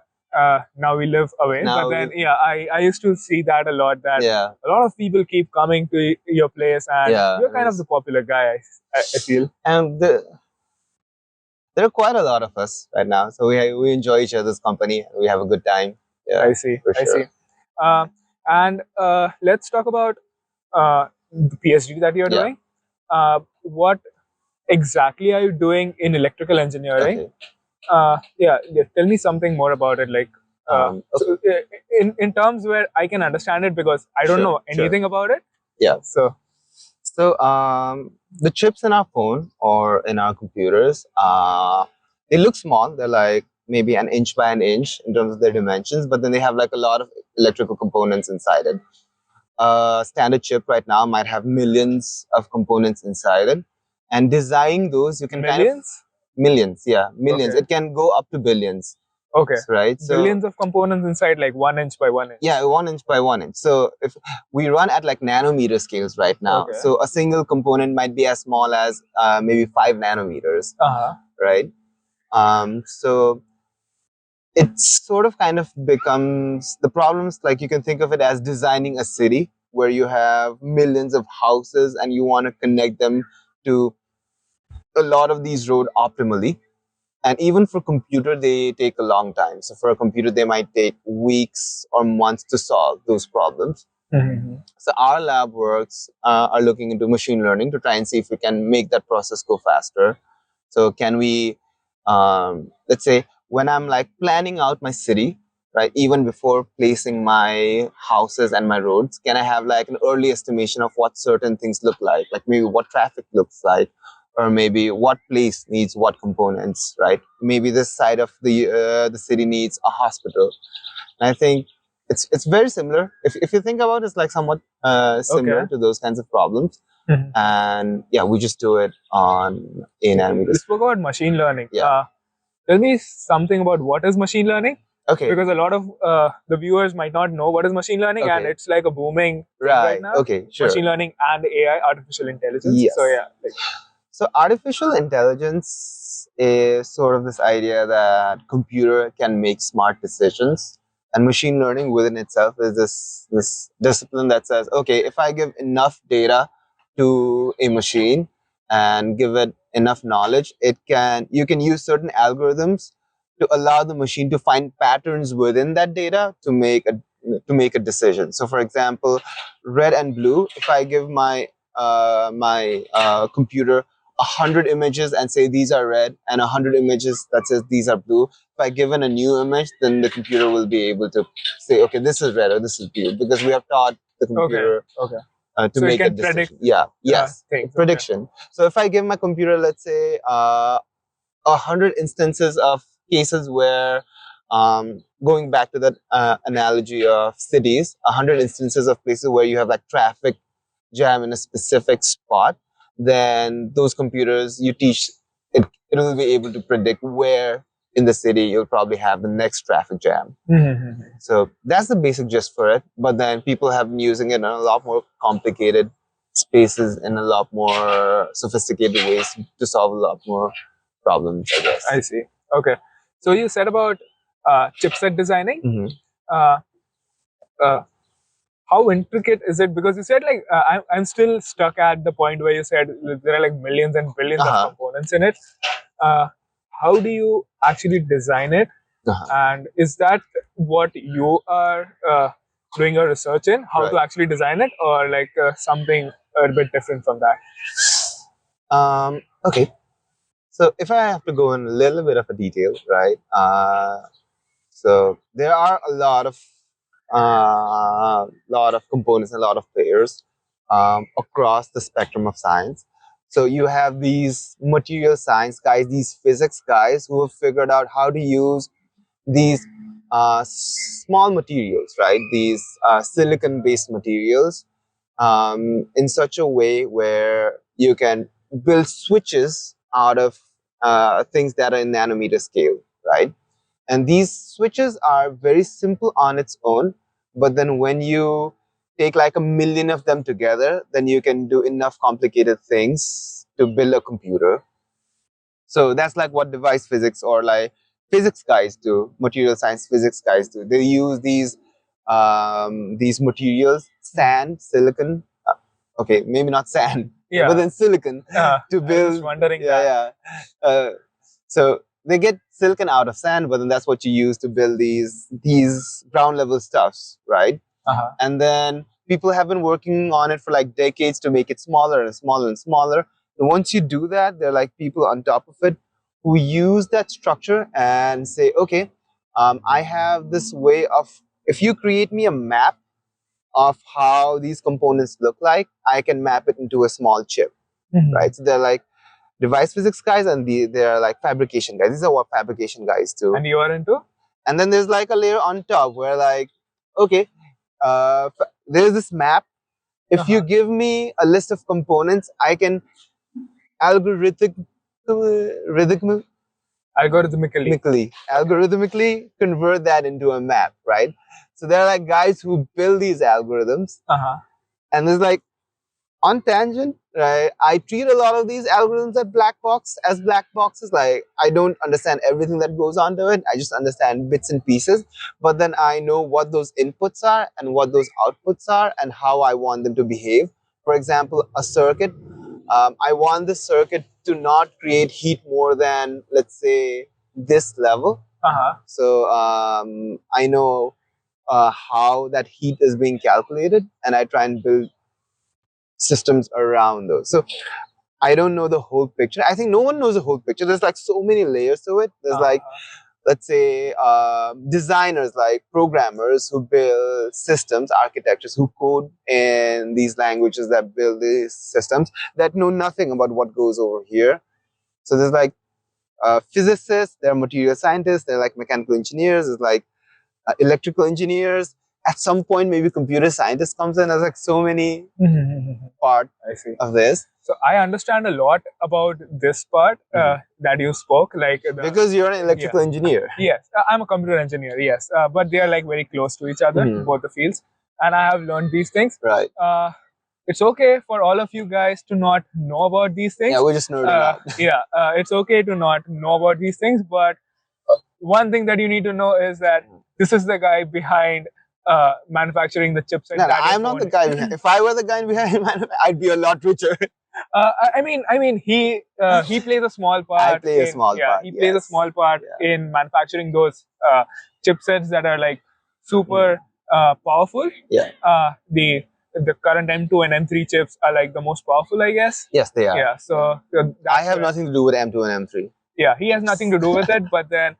A: now we live away.
B: Now
A: but then, I used to see that a lot. That
B: Yeah.
A: a lot of people keep coming to your place, and you're kind of the popular guy. I feel.
B: And there are quite a lot of us right now, so we enjoy each other's company. We have a good time. Yeah,
A: I see.
B: for sure.
A: I see. And let's talk about the PhD that you're doing. What exactly are you doing in electrical engineering? Tell me something more about it. Like, so, in terms where I can understand it, because I don't know anything about it.
B: Yeah.
A: So
B: the chips in our phone or in our computers, they look small. They're like maybe an inch by an inch in terms of their dimensions, but then they have like a lot of electrical components inside it. A standard chip right now might have millions of components inside it, and designing those, you can millions. Okay. It can go up to billions.
A: Okay.
B: Right.
A: So billions of components inside, like 1 inch by 1 inch.
B: Yeah, 1 inch by 1 inch. So if we run at like nanometer scales right now, so a single component might be as small as maybe 5 nanometers. Right. So it sort of kind of becomes the problems. Like you can think of it as designing a city where you have millions of houses and you want to connect them to a lot of these roads optimally. And even for computer, they take a long time. So for a computer, they might take weeks or months to solve those problems. So our lab works are looking into machine learning to try and see if we can make that process go faster. So can we, let's say, when I'm like planning out my city, right, even before placing my houses and my roads, can I have like an early estimation of what certain things look like maybe what traffic looks like, or maybe what place needs what components, right? Maybe this side of the city needs a hospital. And I think it's very similar. If you think about it, it's like somewhat similar to those kinds of problems. And we just do it on a nanometer.
A: You spoke about machine learning. Tell me something about what is machine learning. Okay. Because a lot of the viewers might not know what is machine learning, and it's like a booming thing right now. Okay, sure. Machine learning and AI, artificial intelligence. Yes. So
B: So artificial intelligence is sort of this idea that computer can make smart decisions, and machine learning within itself is this discipline that says, okay, if I give enough data to a machine and give it enough knowledge, you can use certain algorithms to allow the machine to find patterns within that data to make a decision. So for example, red and blue, if I give my computer 100 images and say these are red, and 100 images that says these are blue, if I given a new image, then the computer will be able to say, okay, this is red or this is blue, because we have taught the computer to make a decision. Prediction. So if I give my computer, let's say, 100 instances of cases where, going back to that analogy of cities, 100 instances of places where you have like traffic jam in a specific spot, then those computers, you teach it will be able to predict where in the city you'll probably have the next traffic jam. So that's the basic gist for it. But then people have been using it in a lot more complicated spaces, in a lot more sophisticated ways to solve a lot more problems, I guess.
A: I see. Okay. So you said about chipset designing. How intricate is it? Because you said like I'm still stuck at the point where you said there are like millions and billions of components in it. How do you actually design it? And is that what you are doing your research in? How to actually design it, or like something a bit different from that?
B: Okay. So if I have to go in a little bit of a detail, right? So there are a lot of components, a lot of players across the spectrum of science. So you have these material science guys, these physics guys who have figured out how to use these small materials, right? These silicon-based materials in such a way where you can build switches out of things that are in nanometer scale, right? And these switches are very simple on its own, but then when you take like a million of them together, then you can do enough complicated things to build a computer. So that's like what device physics or like physics guys do, material science physics guys do. They use these materials, sand, silicon. Okay, maybe not sand, but then silicon to build.
A: I was just wondering that.
B: So they get silicon out of sand, but then that's what you use to build these ground level stuffs, right? And then people have been working on it for like decades to make it smaller and smaller and smaller. And once you do that, there are like people on top of it who use that structure and say, okay, I have this way of, if you create me a map of how these components look like, I can map it into a small chip, right? So they're like device physics guys and they're like fabrication guys. These are what fabrication guys do.
A: And you are into?
B: And then there's like a layer on top where like, okay, there's this map. If you give me a list of components, I can algorithmically convert that into a map, right? So there are like guys who build these algorithms, and there's like, on tangent, right? I treat a lot of these algorithms as black boxes. Like, I don't understand everything that goes onto it. I just understand bits and pieces. But then I know what those inputs are and what those outputs are and how I want them to behave. For example, a circuit. I want the circuit to not create heat more than, let's say, this level. So I know how that heat is being calculated, and I try and build systems around those. So I don't know the whole picture. I think no one knows the whole picture. There's like so many layers to it. There's like, let's say, designers, like programmers who build systems, architects who code in these languages that build these systems that know nothing about what goes over here. So there's like physicists, there are material scientists, there are like mechanical engineers, there's like electrical engineers. At some point, maybe computer scientist comes in. There's like so many part of this.
A: So I understand a lot about this part that you spoke, like
B: because you're an electrical engineer.
A: Yes, I'm a computer engineer. Yes, but they are like very close to each other, both the fields, and I have learned these things.
B: Right.
A: It's okay for all of you guys to not know about these things.
B: Yeah, we're just nerding out.
A: It's okay to not know about these things, but one thing that you need to know is that this is the guy behind manufacturing the chipset.
B: No, I'm not the guy behind. If I were the guy behind, I'd be a lot richer.
A: I mean, he plays a small part.
B: I play a small part.
A: He plays a small part in manufacturing those chipsets that are like super powerful.
B: Yeah.
A: The current M2 and M3 chips are like the most powerful, I guess.
B: Yes, they are.
A: Yeah. So
B: I have nothing to do with M2 and M3.
A: Yeah, he has nothing to do with it, but then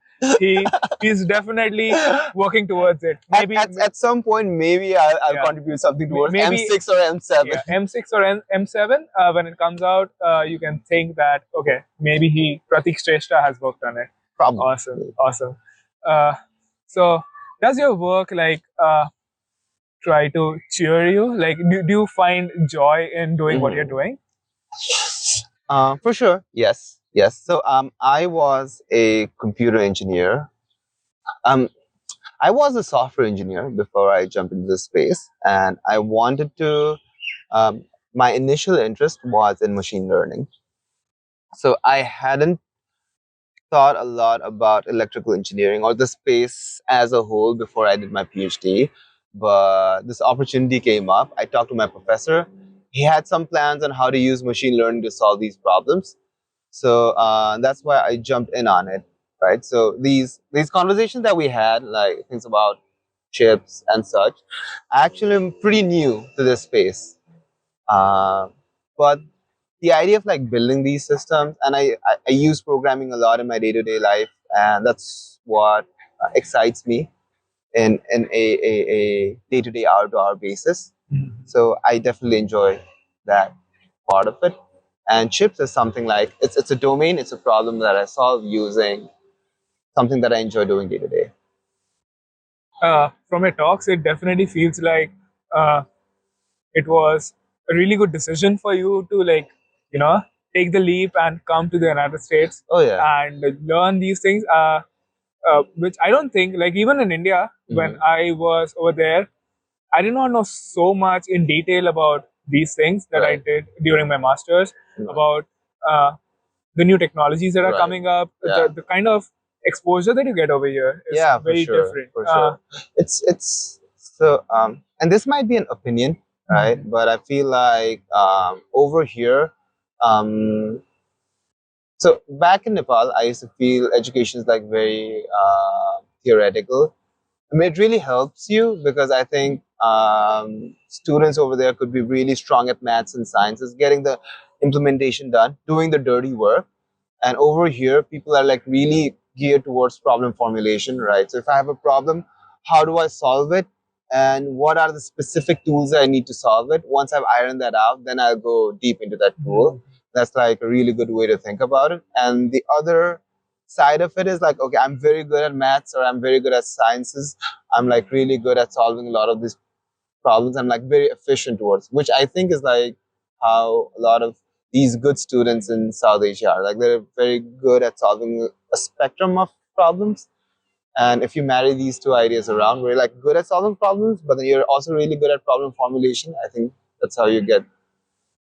A: he's definitely working towards it.
B: Maybe at some point, maybe I'll contribute something towards M6 or M7.
A: Yeah, M6 or M7. When it comes out, you can think that okay, maybe Pratik Shrestha has worked on it.
B: Probably.
A: Awesome. So does your work like try to cheer you? Like, do you find joy in doing what you're doing?
B: For sure, yes. So I was a computer engineer. I was a software engineer before I jumped into this space, and I wanted to. My initial interest was in machine learning, so I hadn't thought a lot about electrical engineering or the space as a whole before I did my PhD. But this opportunity came up. I talked to my professor. He had some plans on how to use machine learning to solve these problems. So that's why I jumped in on it, right? So these conversations that we had, like things about chips and such, I actually am pretty new to this space. But the idea of like building these systems, and I use programming a lot in my day-to-day life, and that's what excites me in a day-to-day, hour-to-hour basis. So I definitely enjoy that part of it. And chips is something like, it's a domain, it's a problem that I solve using something that I enjoy doing day to day.
A: From your talks, it definitely feels like it was a really good decision for you to like, take the leap and come to the United States.
B: Oh yeah.
A: And learn these things. which I don't think, like even in India, when I was over there, I did not know so much in detail about these things that I did during my masters, about the new technologies that are coming up, the kind of exposure that you get over here is very different.
B: For sure. It's so and this might be an opinion, right? But I feel like over here, so back in Nepal, I used to feel education is like very theoretical. I mean, it really helps you because I think students over there could be really strong at maths and sciences, getting the implementation done, doing the dirty work. And over here, people are like really geared towards problem formulation, right? So if I have a problem, how do I solve it? And what are the specific tools that I need to solve it? Once I've ironed that out, then I'll go deep into that tool. That's like a really good way to think about it. And the other side of it is like, okay, I'm very good at maths or I'm very good at sciences. I'm like really good at solving a lot of these problems. I'm like very efficient towards, which I think is like how a lot of these good students in South Asia are. Like they're very good at solving a spectrum of problems. And if you marry these two ideas around, where you're like good at solving problems, but then you're also really good at problem formulation, I think that's how you get.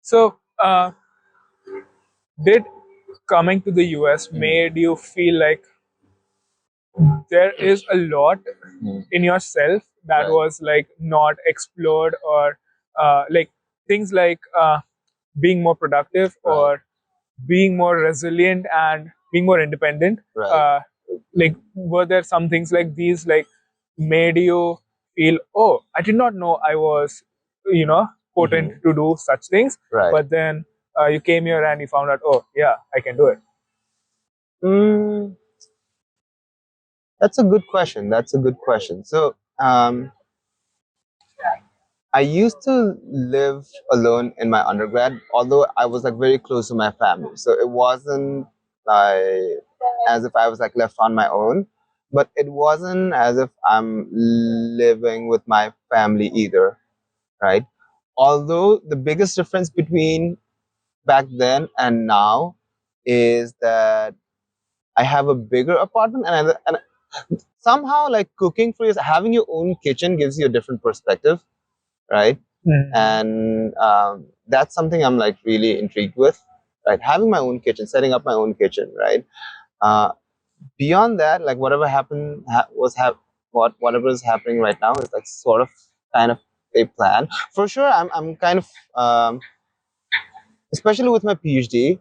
A: So, did coming to the US made you feel like there is a lot in yourself that was like not explored, or like things like being more productive or being more resilient and being more independent? Like, were there some things like these like made you feel, oh, I did not know I was, potent to do such things, but then you came here and you found out, oh yeah, I can do it?
B: That's a good question. So, I used to live alone in my undergrad, although I was like very close to my family. So it wasn't like as if I was like left on my own, but it wasn't as if I'm living with my family either, right? Although the biggest difference between back then and now is that I have a bigger apartment, and somehow like cooking for yourself, having your own kitchen gives you a different perspective, right? And that's something I'm like really intrigued with, right? Having my own kitchen, setting up my own kitchen, right? Beyond that, like whatever happened whatever is happening right now is like sort of kind of a plan for sure. I'm kind of especially with my PhD.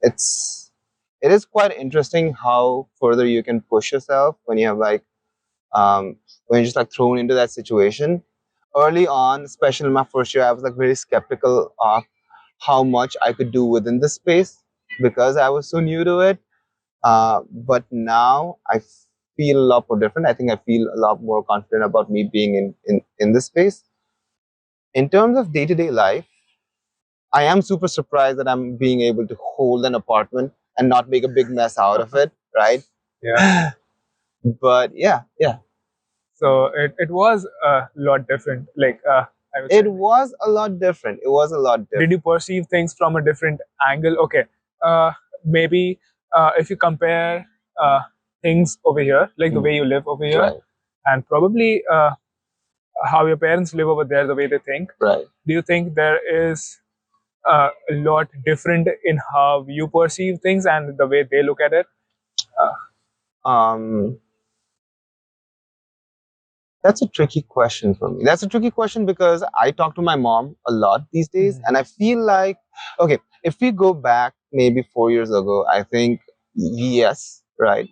B: It is quite interesting how further you can push yourself when you have like when you're just like thrown into that situation. Early on, especially in my first year, I was like very skeptical of how much I could do within the space because I was so new to it. But now I feel a lot more different. I think I feel a lot more confident about me being in this space. In terms of day to day life, I am super surprised that I'm being able to hold an apartment and not make a big mess out of it, right?
A: Yeah.
B: But yeah.
A: So it was a lot different. Like
B: it was a lot different.
A: Did you perceive things from a different angle? Okay, maybe if you compare things over here, like the way you live over here, and probably how your parents live over there, the way they think.
B: Right.
A: Do you think there is a lot different in how you perceive things and the way they look at it?
B: That's a tricky question for me. That's a tricky question because I talk to my mom a lot these days, and I feel like, okay, if we go back maybe 4 years ago, I think yes, right.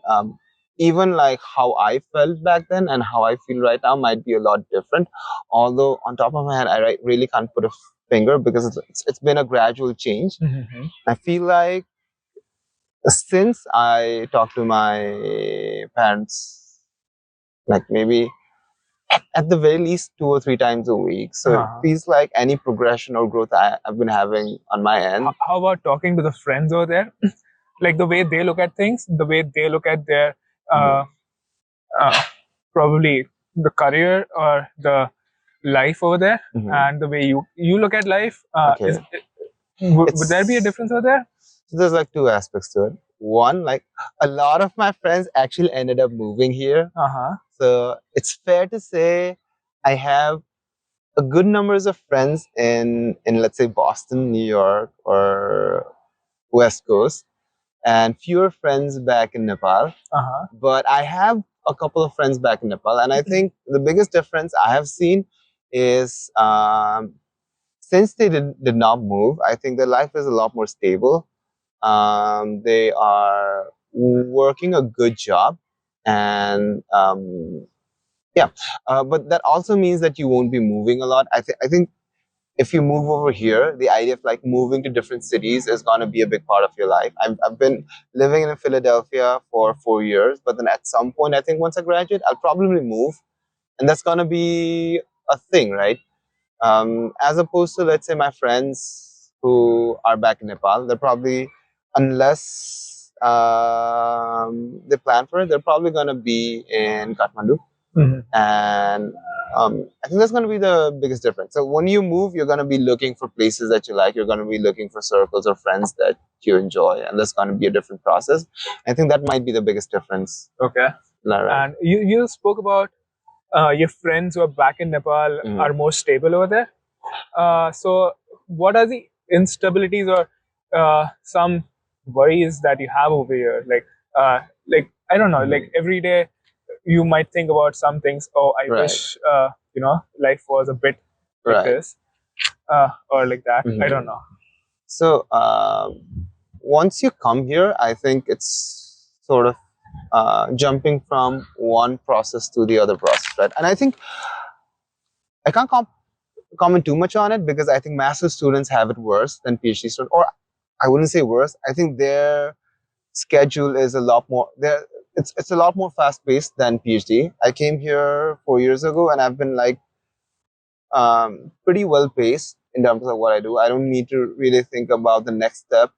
B: Even like how I felt back then and how I feel right now might be a lot different. Although on top of my head, I really can't put a finger because it's been a gradual change. I feel like since I talked to my parents, like maybe at the very least 2 or 3 times a week. So it feels like any progression or growth I've been having on my end.
A: How about talking to the friends over there? Like the way they look at things, the way they look at their probably the career or the life over there, and the way you look at life. Would there be a difference over there?
B: So there's like two aspects to it. one. Like a lot of my friends actually ended up moving here. So it's fair to say I have a good numbers of friends in let's say Boston, New York, or West Coast, and fewer friends back in Nepal. But I have a couple of friends back in Nepal, and I think the biggest difference I have seen is since they did not move, I think their life is a lot more stable. They are working a good job, and yeah, but that also means that you won't be moving a lot. I think if you move over here, the idea of like moving to different cities is going to be a big part of your life. I've been living in Philadelphia for 4 years, but then at some point, I think once I graduate, I'll probably move, and that's going to be a thing, right? As opposed to, let's say, my friends who are back in Nepal, they're probably, unless they plan for it, they're probably going to be in Kathmandu. And I think that's going to be the biggest difference. So when you move, you're going to be looking for places that you like. You're going to be looking for circles or friends that you enjoy, and that's going to be a different process. I think that might be the biggest difference. Okay. Right.
A: And you spoke about your friends who are back in Nepal are more stable over there. So what are the instabilities or some worries that you have over here? Like I don't know, like every day you might think about some things. Oh, I wish life was a bit like this or like that. I don't know.
B: So once you come here, I think it's sort of jumping from one process to the other process, right? And I think I can't comment too much on it because I think master's students have it worse than PhD students, or I wouldn't say worse. I think their schedule is a lot more it's a lot more fast paced than PhD. I came here 4 years ago, and I've been like pretty well paced in terms of what I do. I don't need to really think about the next step.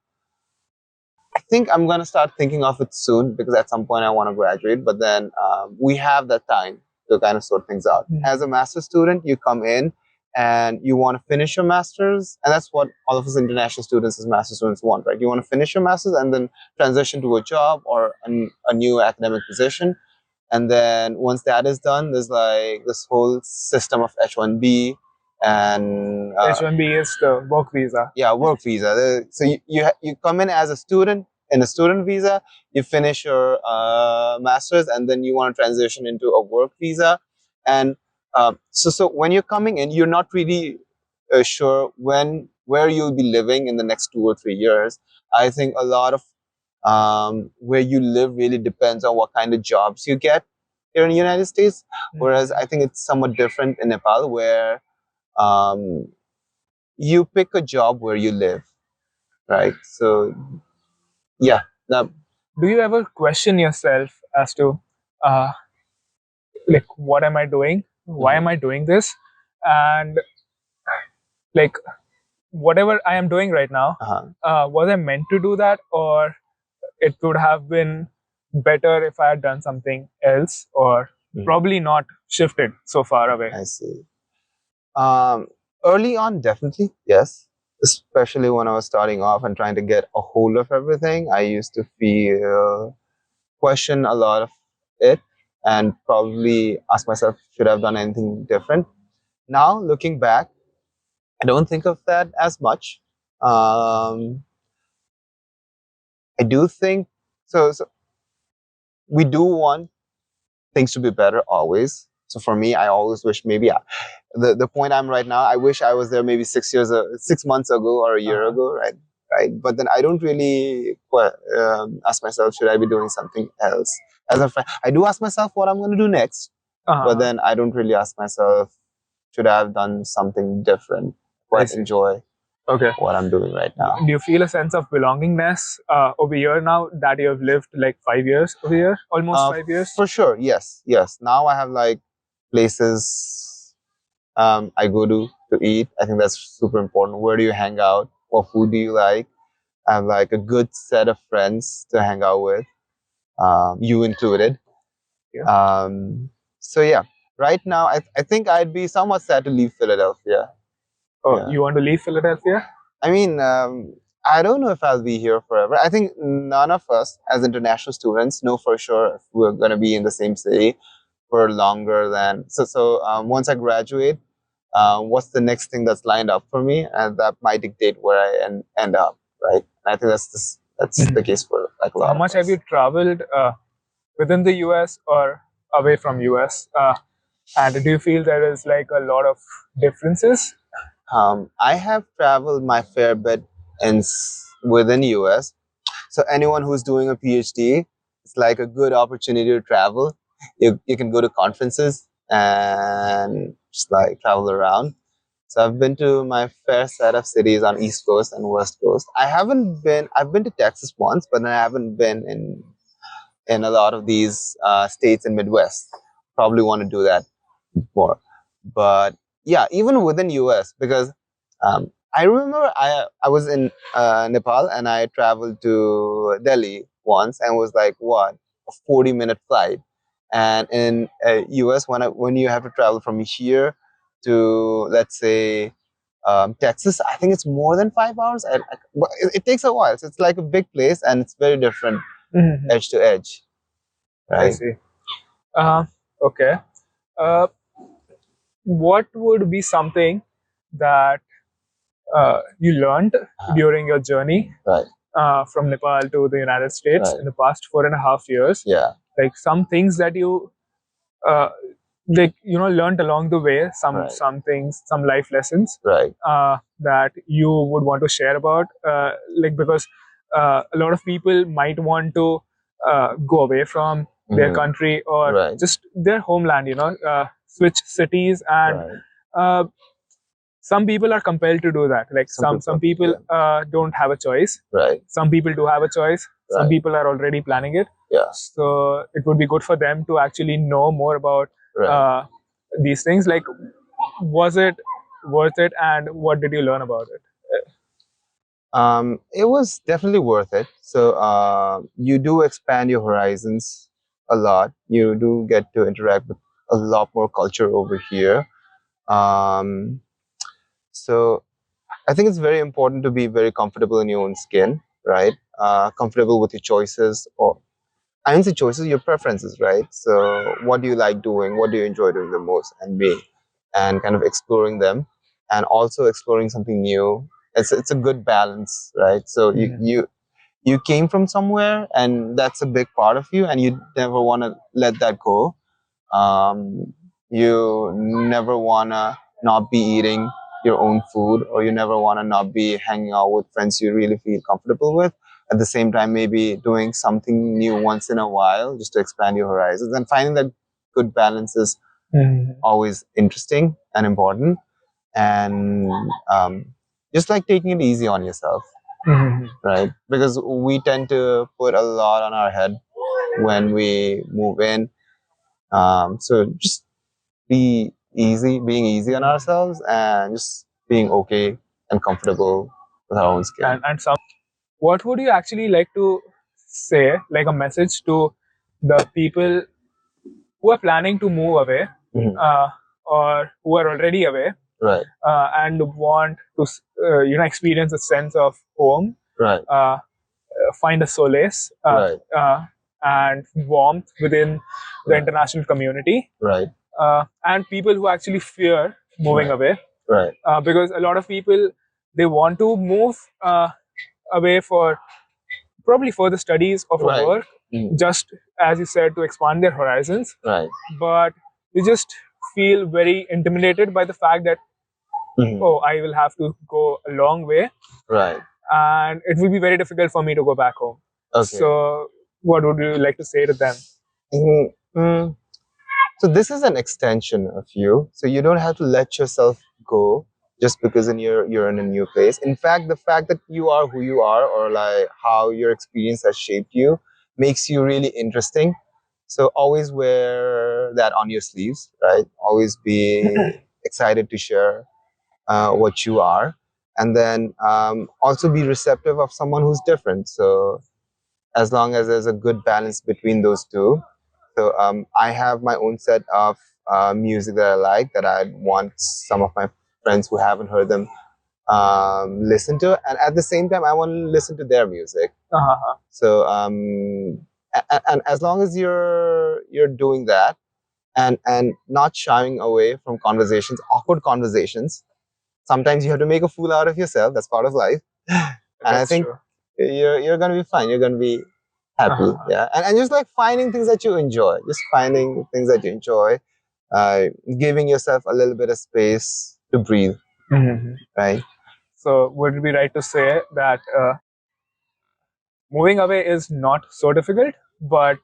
B: I think I'm gonna start thinking of it soon because at some point I want to graduate. But then we have that time to kind of sort things out. As a master's student, you come in and you want to finish your master's, and that's what all of us international students as master's students want, right? You want to finish your master's and then transition to a job or a new academic position. And then once that is done, there's like this whole system of H1B and
A: H1B is the work visa.
B: Yeah, work visa. So you come in as a student in a student visa, you finish your master's, and then you want to transition into a work visa. And so when you're coming in, you're not really sure where you'll be living in the next 2 or 3 years. I think a lot of where you live really depends on what kind of jobs you get here in the United States. Whereas I think it's somewhat different in Nepal, where you pick a job where you live, right? So, yeah.
A: Do you ever question yourself as to, like, what am I doing? Why am I doing this? And like, whatever I am doing right now, was I meant to do that, or it would have been better if I had done something else, or probably not shifted so far away?
B: I see. Early on, definitely, yes. Especially when I was starting off and trying to get a hold of everything, I used to question a lot of it and probably ask myself, should I have done anything different? Now, looking back, I don't think of that as much. I do think so. We do want things to be better always. So for me, I always wish maybe the point I'm right now, I wish I was there maybe 6 months ago or a year ago, right? Right. But then I don't really ask myself, should I be doing something else? As a friend, I do ask myself what I'm going to do next. But then I don't really ask myself, should I have done something different? Quite enjoy what I'm doing right now.
A: Do you feel a sense of belongingness over here now that you have lived like 5 years over here? Almost 5 years?
B: For sure, yes. Now I have like places I go to eat. I think that's super important. Where do you hang out? What food do you like? I have like a good set of friends to hang out with, you included. So yeah, right now I think I'd be somewhat sad to leave Philadelphia.
A: Oh, yeah. You want to leave Philadelphia?
B: I mean, I don't know if I'll be here forever. I think none of us as international students know for sure if we're going to be in the same city for longer than once I graduate, what's the next thing that's lined up for me, and that might dictate where I end up, right? And I think that's the case for like a
A: So
B: lot
A: how
B: of
A: much have
B: us.
A: you traveled within the US or away from US? And do you feel there is like a lot of differences?
B: I have traveled my fair bit within US. So anyone who's doing a PhD, it's like a good opportunity to travel. You can go to conferences and just like travel around. So I've been to my fair set of cities on East Coast and West Coast. I've been to Texas once, but I haven't been in a lot of these states in Midwest. Probably want to do that more. But yeah, even within US, because I remember I was in Nepal and I traveled to Delhi once and was like what a 40-minute flight. And in US, when you have to travel from here to let's say Texas, I think it's more than 5 hours. But it takes a while. So it's like a big place and it's very different edge to edge,
A: I
B: right?
A: see. Uh, okay. Uh, what would be something that you learned during your journey
B: Right.
A: from Nepal to the United States
B: Right.
A: in the past 4.5 years?
B: Yeah.
A: Like some things that you uh, learned along the way,
B: Right.
A: some things, some life lessons
B: Right.
A: that you would want to share about, like because a lot of people might want to go away from their country or
B: Right.
A: just their homeland, switch cities, and
B: Right.
A: uh, some people are compelled to do that. Like some people don't have a choice.
B: Right.
A: Some people do have a choice. Some
B: Right.
A: people are already planning it.
B: Yeah.
A: So it would be good for them to actually know more about
B: Right.
A: these things. Like, was it worth it, and what did you learn about it?
B: It was definitely worth it. So you do expand your horizons a lot. You do get to interact with a lot more culture over here. Um, so I think it's very important to be very comfortable in your own skin, right? Comfortable with your choices, or I don't say choices, your preferences, right? So what do you like doing? What do you enjoy doing the most? And kind of exploring them, and also exploring something new. It's a good balance, right? So you came from somewhere, and that's a big part of you, and you never want to let that go. You never want to not be eating your own food, or you never want to not be hanging out with friends you really feel comfortable with. At the same time, maybe doing something new once in a while just to expand your horizons, and finding that good balance is always interesting and important. And just like taking it easy on yourself, right? Because we tend to put a lot on our head when we move in. So just being easy on ourselves, and just being okay and comfortable with our own skin.
A: And what would you actually like to say, like a message to the people who are planning to move away, or who are already away,
B: Right.
A: And want to experience a sense of home,
B: Right.
A: find a solace,
B: Right.
A: and warmth within the international community,
B: Right.
A: and people who actually fear moving away,
B: Right.
A: because a lot of people, they want to move away for probably for the studies of a work, just as you said, to expand their horizons,
B: Right.
A: but they just feel very intimidated by the fact that oh, I will have to go a long way,
B: Right.
A: and it will be very difficult for me to go back home.
B: Okay.
A: So what would you like to say to them?
B: So this is an extension of you. So you don't have to let yourself go just because you're in a new place. In fact, the fact that you are who you are, or like how your experience has shaped you, makes you really interesting. So always wear that on your sleeves, right? Always be excited to share what you are, and then also be receptive of someone who's different. So as long as there's a good balance between those two. So I have my own set of music that I like, that I want some of my friends who haven't heard them listen to, and at the same time, I want to listen to their music. So and as long as you're doing that, and not shying away from conversations, awkward conversations. Sometimes you have to make a fool out of yourself. That's part of life. And I think you're gonna be fine. You're gonna be happy. Yeah, and just like finding things that you enjoy, just finding things that you enjoy, giving yourself a little bit of space to breathe. Right.
A: So would it be right to say that moving away is not so difficult, but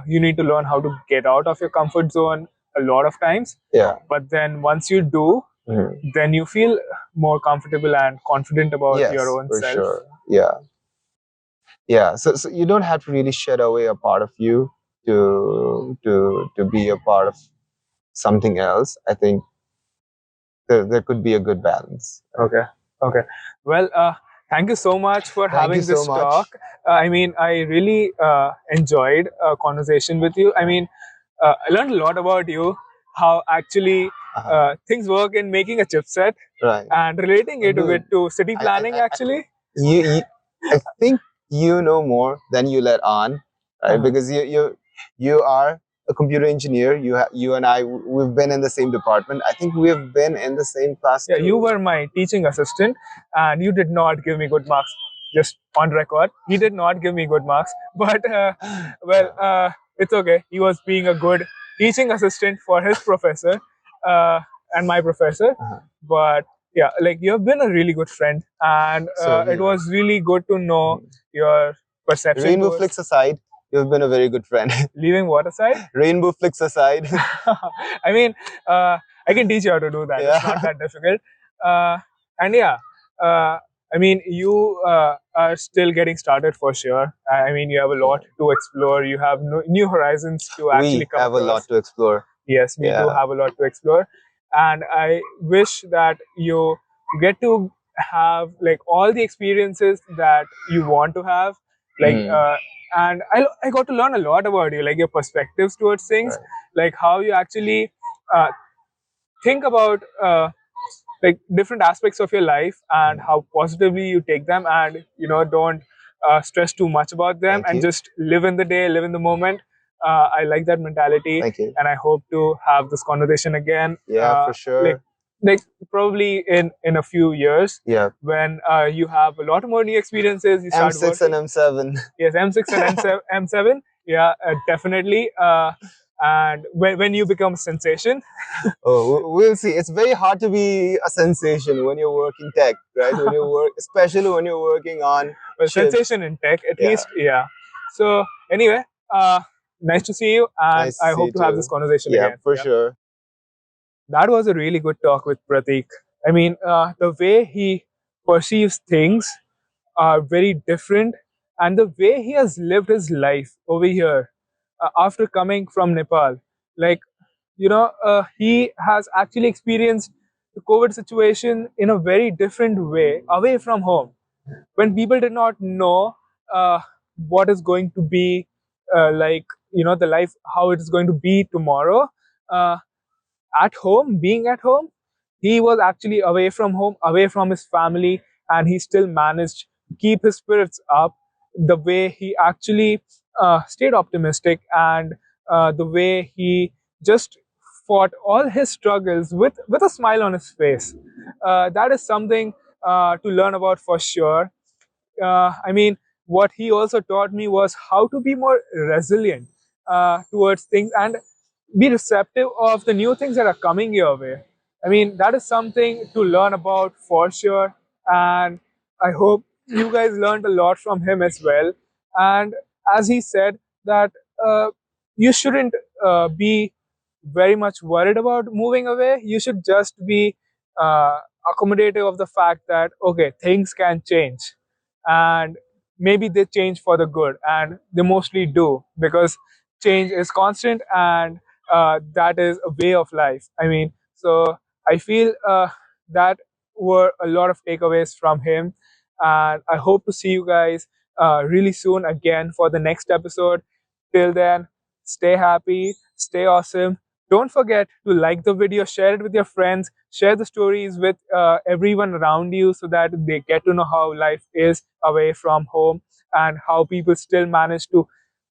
A: you need to learn how to get out of your comfort zone a lot of times.
B: Yeah.
A: But then once you do, then you feel more comfortable and confident about
B: Yes,
A: your own
B: for
A: self.
B: sure. Yeah. Yeah. So you don't have to really shed away a part of you to be a part of something else. I think there could be a good balance.
A: Okay. Well, thank you so much for having
B: you so
A: this
B: much.
A: talk. I mean, I really enjoyed a conversation with you. I mean, I learned a lot about you, how actually things work in making a chipset,
B: Right.
A: and relating it a bit to city planning. Actually,
B: I think you know more than you let on, right? Because you are a computer engineer. You and I, we've been in the same department. I think we've been in the same class.
A: Yeah,
B: too.
A: you were my teaching assistant, and you did not give me good marks. Just on record, he did not give me good marks. But it's okay. He was being a good teaching assistant for his professor and my professor. But yeah, like you have been a really good friend, and it was really good to know your perception.
B: Rainbow flicks aside, you've been a very good friend.
A: Leaving what aside?
B: Rainbow flicks aside.
A: I mean, I can teach you how to do that. Yeah. It's not that difficult. And yeah, I mean, you are still getting started for sure. I mean, you have a lot to explore. You have new horizons to actually come across.
B: We have a lot to explore.
A: Yes, we do have a lot to explore. And I wish that you get to have like all the experiences that you want to have. Like, and I got to learn a lot about you, like your perspectives towards things, like how you actually think about like different aspects of your life and how positively you take them, and don't stress too much about them and just live in the day, live in the moment. I like that mentality.
B: Thank you.
A: And I hope to have this conversation again.
B: Yeah, for sure.
A: Like probably in a few years.
B: Yeah.
A: When you have a lot more new experiences, you start
B: M6 and M7.
A: Yes, M6 and M7. Yeah, definitely. And when you become a sensation.
B: We'll see. It's very hard to be a sensation when you're working tech, right? When you work, especially when you're working on
A: sensation in tech, at least. Yeah. So anyway, nice to see you, and
B: nice
A: I hope to have this conversation again.
B: For sure.
A: That was a really good talk with Pratik. I mean, the way he perceives things are very different, and the way he has lived his life over here after coming from Nepal, like he has actually experienced the COVID situation in a very different way away from home, when people did not know what is going to be like, the life, how it is going to be tomorrow. Uh, at home, being at home, he was actually away from home, away from his family, and he still managed to keep his spirits up. The way he actually stayed optimistic, and the way he just fought all his struggles with a smile on his face. That is something to learn about for sure. I mean, what he also taught me was how to be more resilient towards things and be receptive of the new things that are coming your way. I mean, that is something to learn about for sure. And I hope you guys learned a lot from him as well. And as he said, that you shouldn't be very much worried about moving away. You should just be accommodative of the fact that, okay, things can change, and maybe they change for the good, and they mostly do, because change is constant, and that is a way of life. I mean, so I feel that were a lot of takeaways from him, and I hope to see you guys really soon again for the next episode. Till then, stay happy, stay awesome, Don't forget to like the video, share it with your friends, share the stories with everyone around you so that they get to know how life is away from home and how people still manage to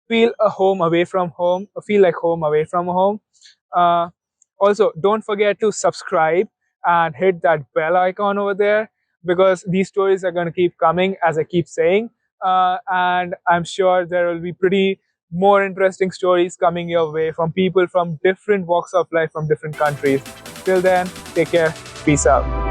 A: feel a home away from home, feel like home away from home. Uh, Also, don't forget to subscribe and hit that bell icon over there because these stories are going to keep coming, as I keep saying. And I'm sure there will be pretty more interesting stories coming your way from people from different walks of life, from different countries. Till then, take care. Peace out.